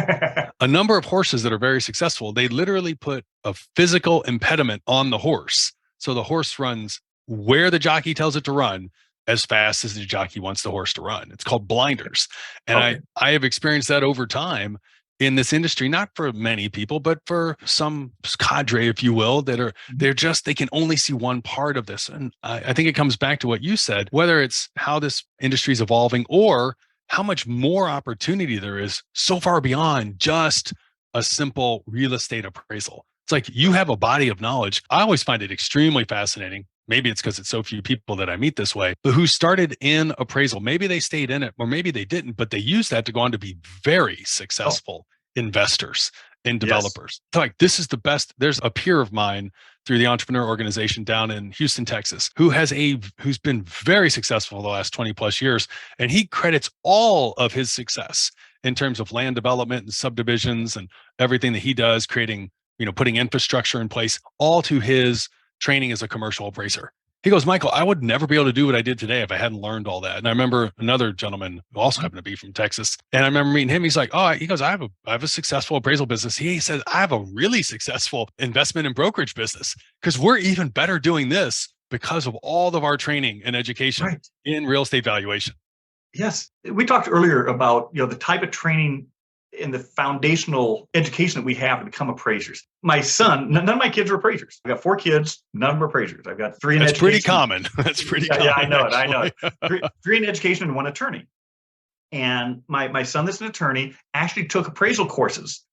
A number of horses that are very successful, they literally put a physical impediment on the horse. So the horse runs where the jockey tells it to run as fast as the jockey wants the horse to run. It's called blinders. And I have experienced that over time in this industry, not for many people, but for some cadre, if you will, that are, they can only see one part of this. And I think it comes back to what you said, whether it's how this industry is evolving or how much more opportunity there is so far beyond just a simple real estate appraisal. It's like you have a body of knowledge. I always find it extremely fascinating. Maybe it's because it's so few people that I meet this way, but who started in appraisal. Maybe they stayed in it or maybe they didn't, but they used that to go on to be very successful investors and developers. Yes. Like this is the best. There's a peer of mine through the entrepreneur organization down in Houston, Texas, who's been very successful the last 20 plus years. And he credits all of his success in terms of land development and subdivisions and everything that he does, creating, putting infrastructure in place, all to his training as a commercial appraiser. He goes, Michael, I would never be able to do what I did today if I hadn't learned all that. And I remember another gentleman who also happened to be from Texas. And I remember meeting him. He's like, he goes, I have a successful appraisal business. He says, I have a really successful investment and brokerage business because we're even better doing this because of all of our training and education in real estate valuation. Yes. We talked earlier about, the type of training in the foundational education that we have to become appraisers. My son, none of my kids are appraisers. I've got 4 kids, none of them are appraisers. I've got 3 in That's education. pretty common. That's pretty common. Yeah, I know it. I know it. 3 in education and 1 attorney. And my son that's an attorney actually took appraisal courses.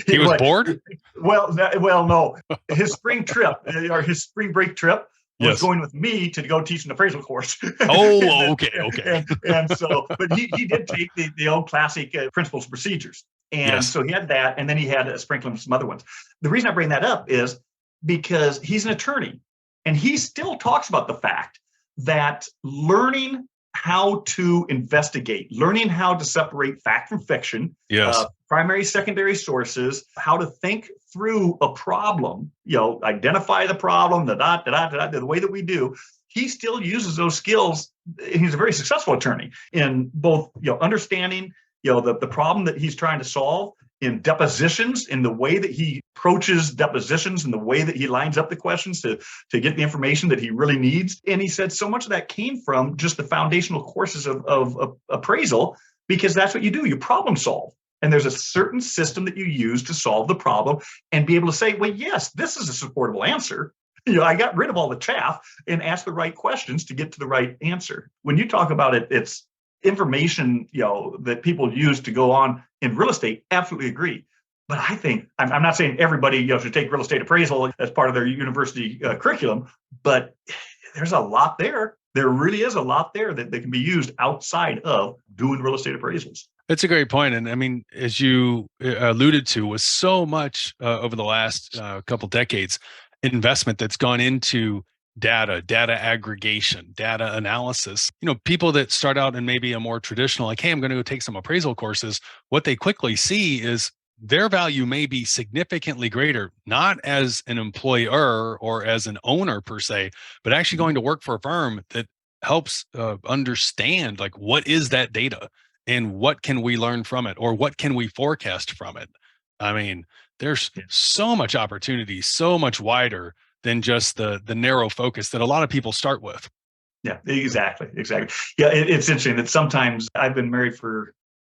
He was bored? Well, no. His spring trip or his spring break trip was going with me to go teach an appraisal course. Oh, okay. And so, but he did take the old classic principles and procedures. And so he had that, and then he had a sprinkle of some other ones. The reason I bring that up is because he's an attorney, and he still talks about the fact that learning how to investigate, learning how to separate fact from fiction, primary, secondary sources, how to think through a problem, identify the problem, the way that we do. He still uses those skills. He's a very successful attorney in both, understanding, the problem that he's trying to solve, in depositions, in the way that he approaches depositions, and the way that he lines up the questions to get the information that he really needs. And he said so much of that came from just the foundational courses of appraisal, because that's what you do. You problem solve. And there's a certain system that you use to solve the problem and be able to say, well, yes, this is a supportable answer. I got rid of all the chaff and asked the right questions to get to the right answer. When you talk about it, it's information, that people use to go on in real estate. Absolutely agree. But I think, I'm not saying everybody should take real estate appraisal as part of their university curriculum, but there's a lot there. There really is a lot there that can be used outside of doing real estate appraisals. That's a great point. And I mean, as you alluded to, was so much over the last couple decades, investment that's gone into data aggregation, data analysis. People that start out in maybe a more traditional, like, hey, I'm going to go take some appraisal courses. What they quickly see is their value may be significantly greater, not as an employer or as an owner per se, but actually going to work for a firm that helps understand, like, what is that data and what can we learn from it, or what can we forecast from it? I mean, there's so much opportunity, so much wider than just the narrow focus that a lot of people start with. Yeah, exactly. Yeah, it's interesting that sometimes I've been married for,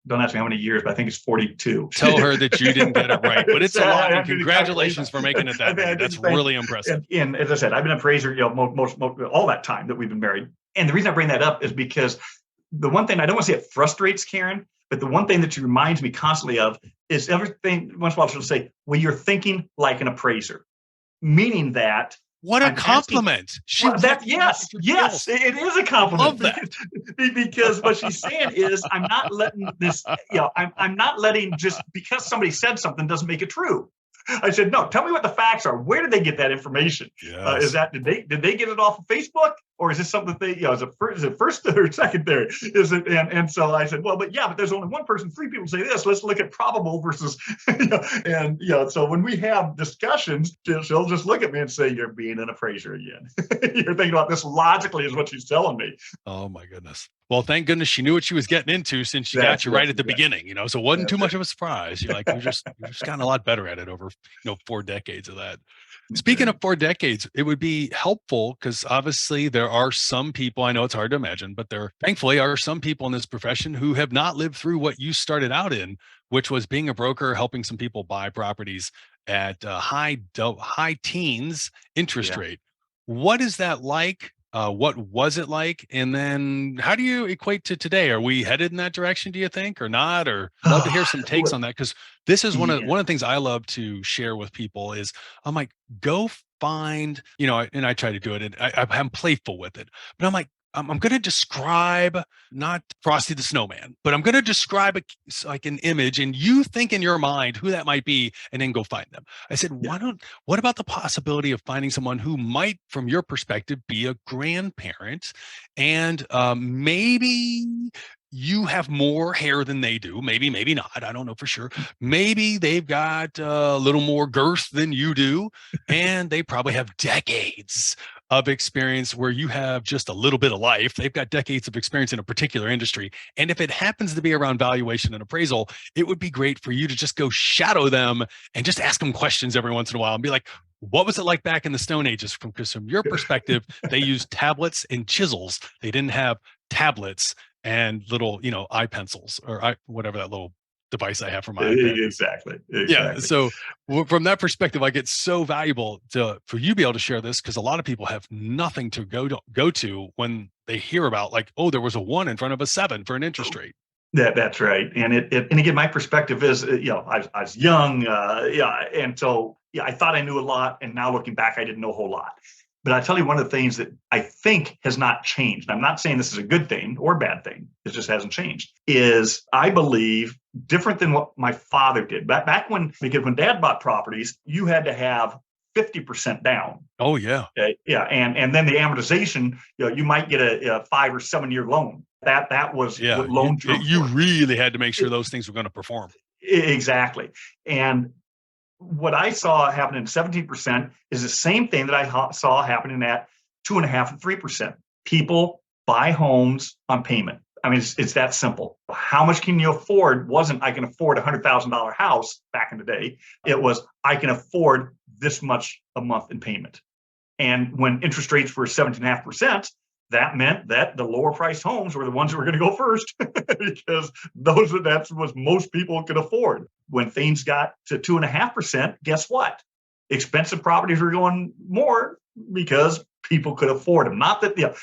don't ask me how many years, but I think it's 42. Tell her that you didn't get it right, but it's a lot. And congratulations for making it that many. That's really impressive. And as I said, I've been an appraiser, most all that time that we've been married. And the reason I bring that up is because the one thing, I don't want to say it frustrates Karen, but the one thing that she reminds me constantly of is everything. Once in a while she'll say, well, you're thinking like an appraiser. Meaning that, what a compliment! Yes, it is a compliment. Love that. Because what she's saying is, I'm not letting this. I'm not letting just because somebody said something doesn't make it true. I said, no. Tell me what the facts are. Where did they get that information? Yes. Is that did they get it off of Facebook, or is this something that they is it first or secondary? Is it and so I said, well, but there's only one person. 3 people say this. Let's look at probable versus So when we have discussions, she'll just look at me and say, you're being an appraiser again. You're thinking about this logically, is what she's telling me. Oh my goodness. Well, thank goodness she knew what she was getting into, since she got you right at the beginning, so it wasn't too much of a surprise. You're just gotten a lot better at it over, 4 decades of that. Speaking of 4 decades, it would be helpful, because obviously there are some people, I know it's hard to imagine, but there thankfully are some people in this profession who have not lived through what you started out in, which was being a broker, helping some people buy properties at high teens interest rate. What is that like? What was it like? And then how do you equate to today? Are we headed in that direction, do you think, or not? Or love to hear some takes on that, because this is one of the things I love to share with people is, I'm like, go find, and I try to do it, and I'm playful with it, but I'm like, I'm going to describe not Frosty the Snowman, but I'm going to describe like an image, and you think in your mind who that might be, and then go find them. I said, what about the possibility of finding someone who might, from your perspective, be a grandparent, and maybe you have more hair than they do. Maybe not. I don't know for sure. Maybe they've got a little more girth than you do, and they probably have decades of experience where you have just a little bit of life. They've got decades of experience in a particular industry. And if it happens to be around valuation and appraisal, it would be great for you to just go shadow them and just ask them questions every once in a while and be like, what was it like back in the Stone Ages? Because from your perspective, they used tablets and chisels. They didn't have tablets and little, eye pencils or whatever that little device I have for my iPad. Exactly. Yeah. So from that perspective, like it's so valuable for you to be able to share this, because a lot of people have nothing to go to when they hear about like, oh, there was a 1 in front of a 7 for an interest rate. That's right. And and again, my perspective is, I was young, and so I thought I knew a lot, and now looking back, I didn't know a whole lot. But I tell you, one of the things that I think has not changed, I'm not saying this is a good thing or a bad thing, it just hasn't changed, is I believe different than what my father did. Back because when Dad bought properties, you had to have 50% down. Oh, yeah. Yeah. And then the amortization, you might get a 5 or 7 year loan. That was what loan terms you were. really had to make sure those things were going to perform. Exactly. And what I saw happen in 17% is the same thing that I saw happening at 2.5% and 3%. People buy homes on payment. I mean, it's that simple. How much can you afford? Wasn't I can afford $100,000 house back in the day. It was I can afford this much a month in payment. And when interest rates were 17.5%, that meant that the lower priced homes were the ones that were going to go first because that's what most people could afford. When things got to 2.5%, guess what? Expensive properties were going more because people could afford them. Not that,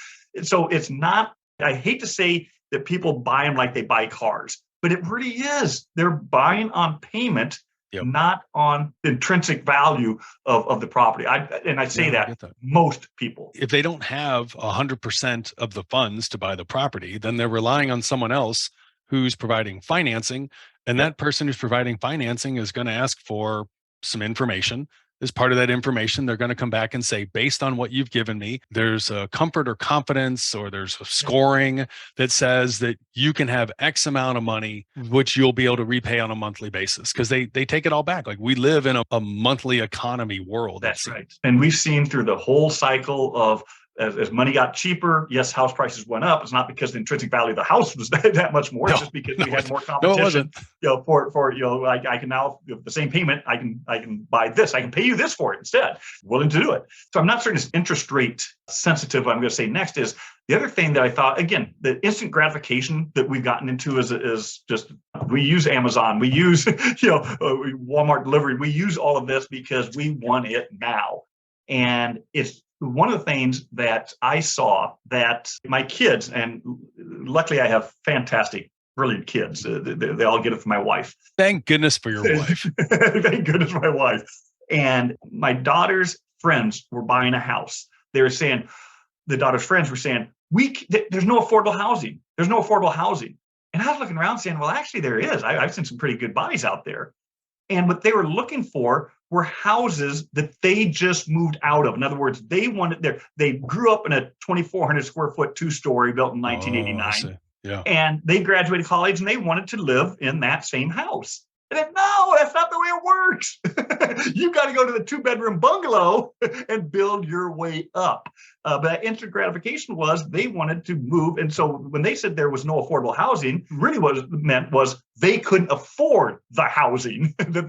so it's not, I hate to say that people buy them like they buy cars, but it really is. They're buying on payment, not on intrinsic value of the property. I say that most people. If they don't have 100% of the funds to buy the property, then they're relying on someone else who's providing financing. And that person who's providing financing is going to ask for some information. As part of that information, they're going to come back and say, based on what you've given me, there's a comfort or confidence, or there's a scoring that says that you can have X amount of money, which you'll be able to repay on a monthly basis. Because they take it all back. Like we live in a monthly economy world. That's right. And we've seen through the whole cycle of as money got cheaper, yes, house prices went up. It's not because the intrinsic value of the house was that much more. It's just because we had more competition. I can now, the same payment, I can buy this. I can pay you this for it instead. Willing to do it. So I'm not certain it's interest rate sensitive. What I'm going to say next is the other thing that I thought, again, the instant gratification that we've gotten into is just, we use Amazon, we use Walmart delivery, we use all of this because we want it now. And it's one of the things that I saw that my kids, and luckily I have fantastic, brilliant kids. They all get it from my wife. Thank goodness for your wife. Thank goodness for my wife. And my daughter's friends were buying a house. They were saying, the daughter's friends were saying, there's no affordable housing. There's no affordable housing. And I was looking around saying, well, actually there is. I've seen some pretty good buys out there. And what they were looking for were houses that they just moved out of. In other words, they grew up in a 2,400 square foot 2-story built in 1989. And they graduated college and they wanted to live in that same house. And then, no, that's not the way it works. You got to go to the 2-bedroom bungalow and build your way up. But instant gratification was they wanted to move. And so when they said there was no affordable housing, really what it meant was they couldn't afford the housing that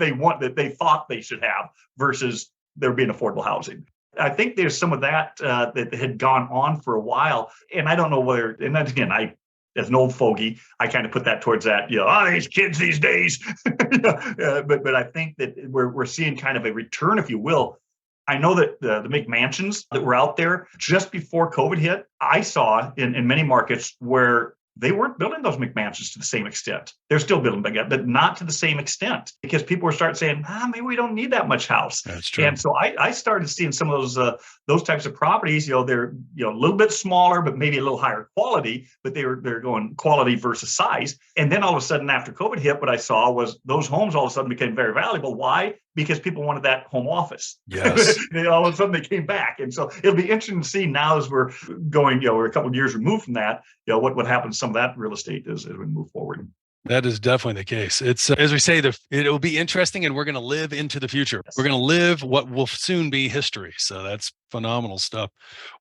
they thought they should have versus there being affordable housing. I think there's some of that that had gone on for a while. And I don't know whether, and again, as an old fogey, I kind of put that towards that, these kids these days. But I think that we're seeing kind of a return, if you will. I know that the McMansions that were out there just before COVID hit, I saw in many markets where they weren't building those McMansions to the same extent. They're still building them, but not to the same extent because people were starting saying, maybe we don't need that much house. That's true. And so I started seeing some of those types of properties. They're a little bit smaller, but maybe a little higher quality. But they're going quality versus size. And then all of a sudden, after COVID hit, what I saw was those homes all of a sudden became very valuable. Why? Because people wanted that home office. Yes. All of a sudden they came back. And so it'll be interesting to see now as we're going, we're a couple of years removed from that, what happens to some of that real estate as we move forward. That is definitely the case. It's, as we say, it'll be interesting and we're going to live into the future. Yes. We're going to live what will soon be history. So that's phenomenal stuff.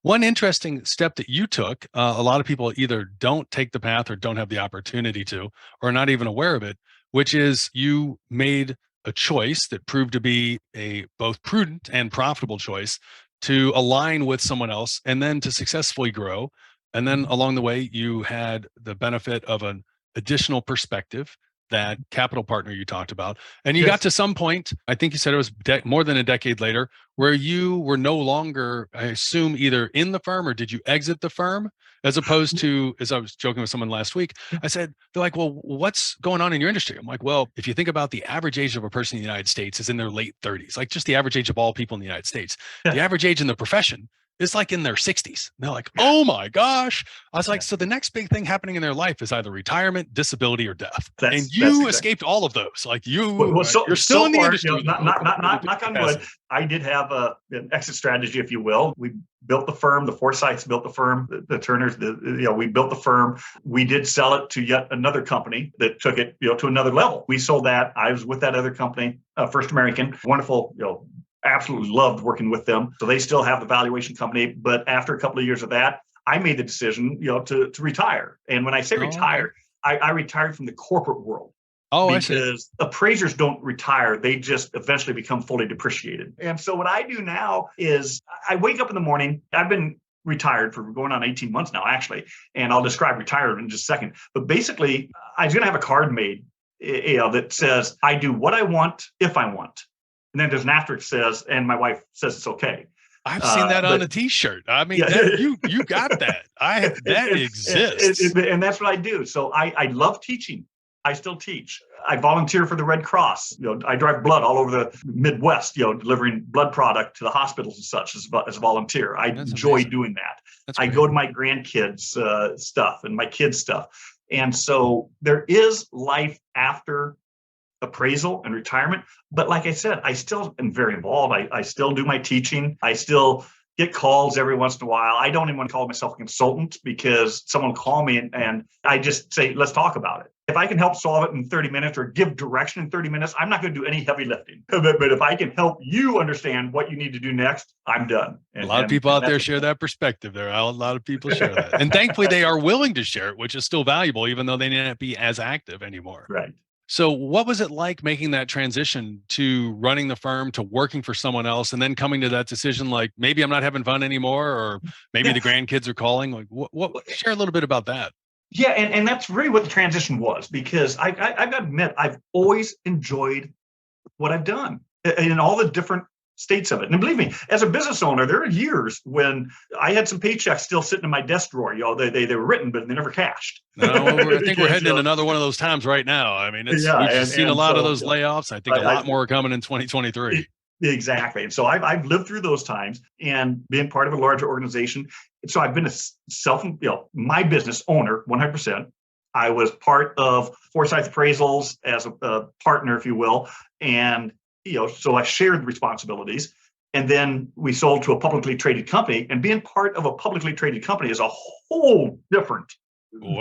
One interesting step that you took, a lot of people either don't take the path or don't have the opportunity to, or are not even aware of it, which is you made a choice that proved to be a both prudent and profitable choice to align with someone else and then to successfully grow. And then along the way, you had the benefit of an additional perspective that capital partner you talked about. And you Yes. got to some point, I think you said it was more than a decade later, where you were no longer, I assume, either in the firm or did you exit the firm? As opposed to, as I was joking with someone last week, I said, they're like, well, what's going on in your industry? I'm like, well, if you think about the average age of a person in the United States is in their late 30s, like just the average age of all people in the United States. Yeah. The average age in the profession is like in their 60s. And they're like, oh my gosh. I was like, so the next big thing happening in their life is either retirement, disability, or death. And you escaped all of those. Like you're still in the industry. Knock on wood. I did have an exit strategy, if you will. We built the firm. The Forsyths built the firm. The Turners, we built the firm. We did sell it to yet another company that took it, to another level. We sold that. I was with that other company, First American. Wonderful, absolutely loved working with them. So they still have the valuation company. But after a couple of years of that, I made the decision, to retire. And when I say retire, I retired from the corporate world. Oh, because appraisers don't retire. They just eventually become fully depreciated. And so what I do now is I wake up in the morning. I've been retired for going on 18 months now, actually. And I'll describe retirement in just a second. But basically, I was going to have a card made that says, I do what I want if I want. And then there's an asterisk says, and my wife says it's okay. I've seen that on a T-shirt. I mean, you got that. That exists. And that's what I do. So I love teaching. I still teach. I volunteer for the Red Cross. I drive blood all over the Midwest, delivering blood product to the hospitals and such as a volunteer. I enjoy doing that. I go to my grandkids' stuff and my kids' stuff. And so there is life after appraisal and retirement. But like I said, I still am very involved. I still do my teaching. I still get calls every once in a while. I don't even want to call myself a consultant because someone will call me and I just say, let's talk about it. If I can help solve it in 30 minutes or give direction in 30 minutes, I'm not going to do any heavy lifting. But if I can help you understand what you need to do next, I'm done. A lot of people out there share that perspective. There are a lot of people share that. And thankfully, they are willing to share it, which is still valuable, even though they may not be as active anymore. Right. So what was it like making that transition to running the firm, to working for someone else, and then coming to that decision, like maybe I'm not having fun anymore, or maybe the grandkids are calling? Like, what? Share a little bit about that. Yeah, and that's really what the transition was, because I've got to admit, I've always enjoyed what I've done in all the different states of it. And believe me, as a business owner, there are years when I had some paychecks still sitting in my desk drawer. They were written, but they never cashed. No, I think we're heading into another one of those times right now. I mean, we've just seen a lot of those layoffs. I think a lot more are coming in 2023. Exactly. And so I've lived through those times and been part of a larger organization. So I've been my business owner, 100%. I was part of Forsyth Appraisals as a partner, if you will. And, so I shared the responsibilities. And then we sold to a publicly traded company. And being part of a publicly traded company is a whole different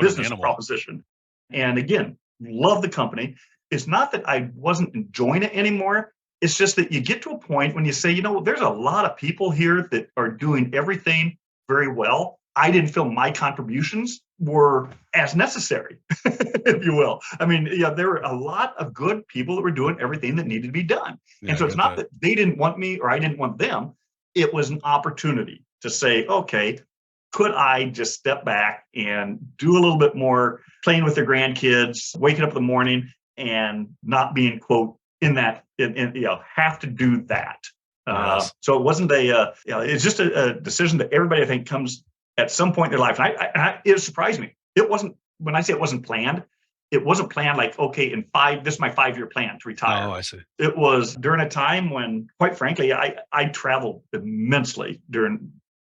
business proposition. And again, love the company. It's not that I wasn't enjoying it anymore. It's just that you get to a point when you say, there's a lot of people here that are doing everything very well. I didn't feel my contributions were as necessary, if you will. I mean, there were a lot of good people that were doing everything that needed to be done. And so it's not that they didn't want me or I didn't want them. It was an opportunity to say, okay, could I just step back and do a little bit more playing with their grandkids, waking up in the morning and not being, quote, have to do that. Yes. So it wasn't it's just a decision that everybody, I think, comes at some point in their life. And it surprised me. It wasn't, when I say it wasn't planned like, okay, this is my 5-year plan to retire. Oh, I see. It was during a time when, quite frankly, I traveled immensely during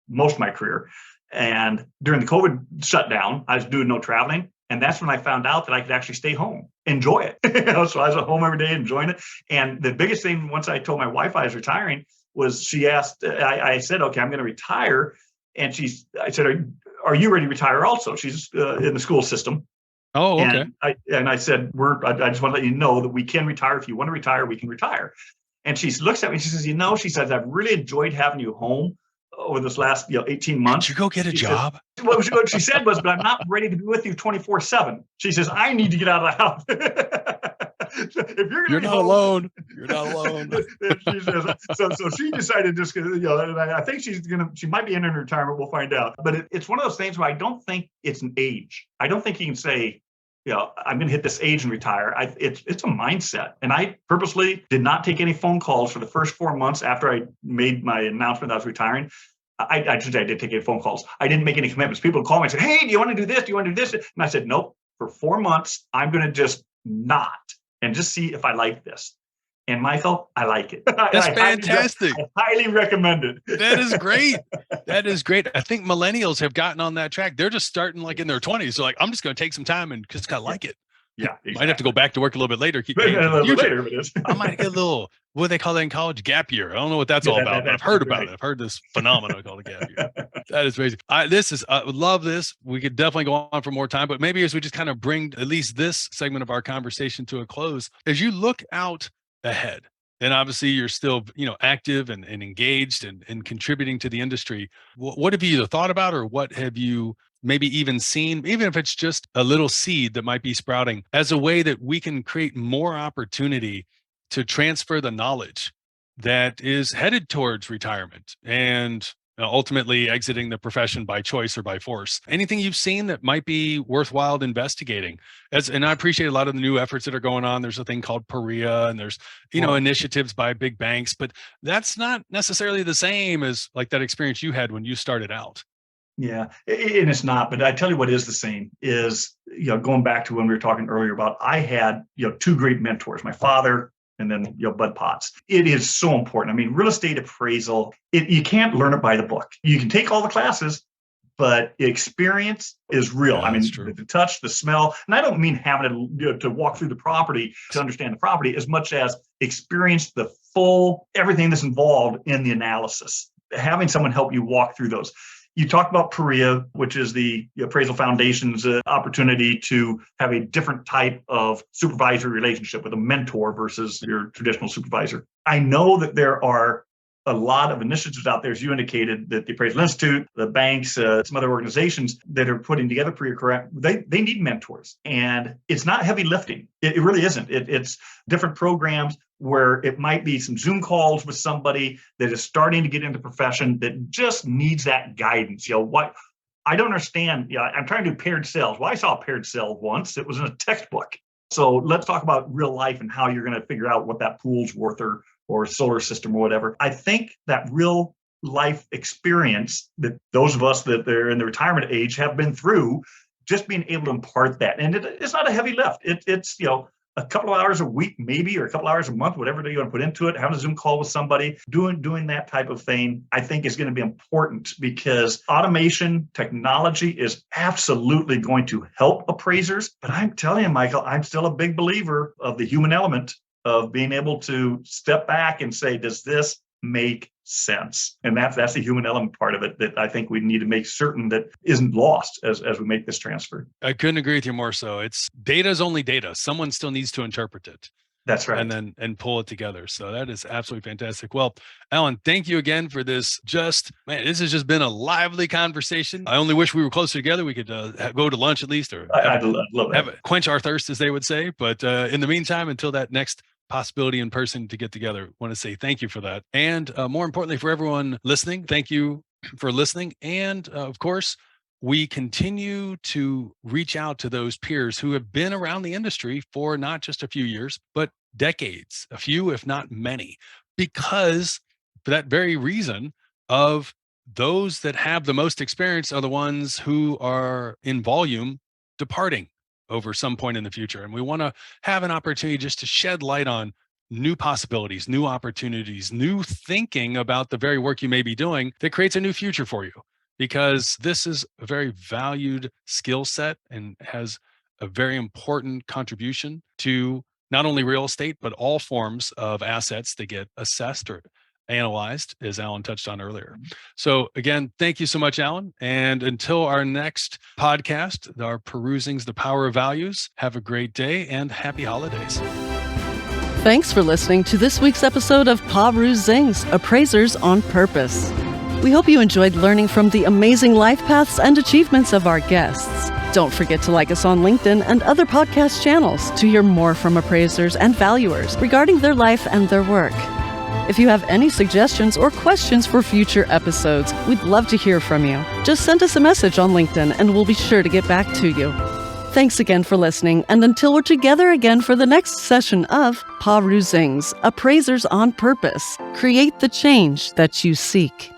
most of my career. And during the COVID shutdown, I was doing no traveling. And that's when I found out that I could actually stay home, enjoy it. So I was at home every day enjoying it. And the biggest thing, once I told my wife I was retiring, was she asked, I said, okay, I'm going to retire. And I said, are you ready to retire also? She's in the school system. Oh, okay. And I said, I just want to let you know that we can retire. If you want to retire, we can retire. And she looks at me, she says, she says, I've really enjoyed having you home over this last 18 months. Did you go get a job? What she said was, but I'm not ready to be with you 24/7. She says, I need to get out of the house. If you're not alone. You're not alone. She says, so she decided just, and I think she might be in retirement. We'll find out. But it's one of those things where I don't think it's an age. I don't think you can say, I'm going to hit this age and retire. It's a mindset. And I purposely did not take any phone calls for the first 4 months after I made my announcement that I was retiring. I did take any phone calls. I didn't make any commitments. People would call me and say, hey, do you want to do this? Do you want to do this? And I said, nope, for 4 months, I'm going to just not and just see if I like this. And Michael, I like it. That's fantastic. I highly recommend it. That is great. That is great. I think millennials have gotten on that track. They're just starting like in their 20s. So like, I'm just going to take some time and just kind of like it. Yeah. Exactly. Might have to go back to work a little bit later. Keep paying for the future. I might get a little, what do they call that in college? Gap year. I don't know what that's all about, but I've heard about it. I've heard this phenomenon called a gap year. That is crazy. I would love this. We could definitely go on for more time, but maybe as we just kind of bring at least this segment of our conversation to a close, as you look out ahead, and obviously you're still, active and engaged and contributing to the industry. What have you either thought about, or what have you maybe even seen, even if it's just a little seed that might be sprouting, as a way that we can create more opportunity to transfer the knowledge that is headed towards retirement and ultimately exiting the profession by choice or by force? Anything you've seen that might be worthwhile investigating? And I appreciate a lot of the new efforts that are going on. There's a thing called PARIA, and there's, initiatives by big banks, but that's not necessarily the same as like that experience you had when you started out. Yeah, and it's not, but I tell you what is the same is, going back to when we were talking earlier about, I had, two great mentors, my father and then, Bud Potts. It is so important. I mean, real estate appraisal, you can't learn it by the book. You can take all the classes, but experience is real. Yeah, I mean, the touch, the smell, and I don't mean having to walk through the property to understand the property as much as experience the full, everything that's involved in the analysis, having someone help you walk through those. You talked about PARIA, which is the Appraisal Foundation's opportunity to have a different type of supervisory relationship with a mentor versus your traditional supervisor. I know that there are a lot of initiatives out there, as you indicated, that the Appraisal Institute, the banks, some other organizations that are putting together PARIA, they need mentors. And it's not heavy lifting. It really isn't. It's different programs where it might be some Zoom calls with somebody that is starting to get into the profession that just needs that guidance. What I don't understand, I'm trying to do paired sales. Well, I saw a paired sale once. It was in a textbook. So let's talk about real life and how you're going to figure out what that pool's worth or solar system or whatever. I think that real life experience that those of us that are in the retirement age have been through, just being able to impart that. And it's not a heavy lift. It's a couple of hours a week, maybe, or a couple of hours a month, whatever you want to put into it, having a Zoom call with somebody, doing that type of thing, I think is going to be important, because automation technology is absolutely going to help appraisers. But I'm telling you, Michael, I'm still a big believer of the human element of being able to step back and say, does this make sense? And that's the human element part of it that I think we need to make certain that isn't lost as we make this transfer. I couldn't agree with you more so. It's data is only data. Someone still needs to interpret it. That's right. And pull it together. So that is absolutely fantastic. Well, Alan, thank you again for this. This has just been a lively conversation. I only wish we were closer together. We could go to lunch at least, or I'd love that. Quench our thirst, as they would say. But in the meantime, until that next possibility in person to get together, I want to say thank you for that. And more importantly, for everyone listening, thank you for listening. And of course, we continue to reach out to those peers who have been around the industry for not just a few years, but decades, a few, if not many, because for that very reason of those that have the most experience are the ones who are in volume departing over some point in the future. And we want to have an opportunity just to shed light on new possibilities, new opportunities, new thinking about the very work you may be doing that creates a new future for you. Because this is a very valued skill set and has a very important contribution to not only real estate, but all forms of assets that get assessed or analyzed, as Alan touched on earlier. So again, thank you so much, Alan. And until our next podcast, our Perusing's The Power of Values, have a great day and happy holidays. Thanks for listening to this week's episode of Perusing's Appraisers on Purpose. We hope you enjoyed learning from the amazing life paths and achievements of our guests. Don't forget to like us on LinkedIn and other podcast channels to hear more from appraisers and valuers regarding their life and their work. If you have any suggestions or questions for future episodes, we'd love to hear from you. Just send us a message on LinkedIn and we'll be sure to get back to you. Thanks again for listening, and until we're together again for the next session of Perusings, Appraisers on Purpose. Create the change that you seek.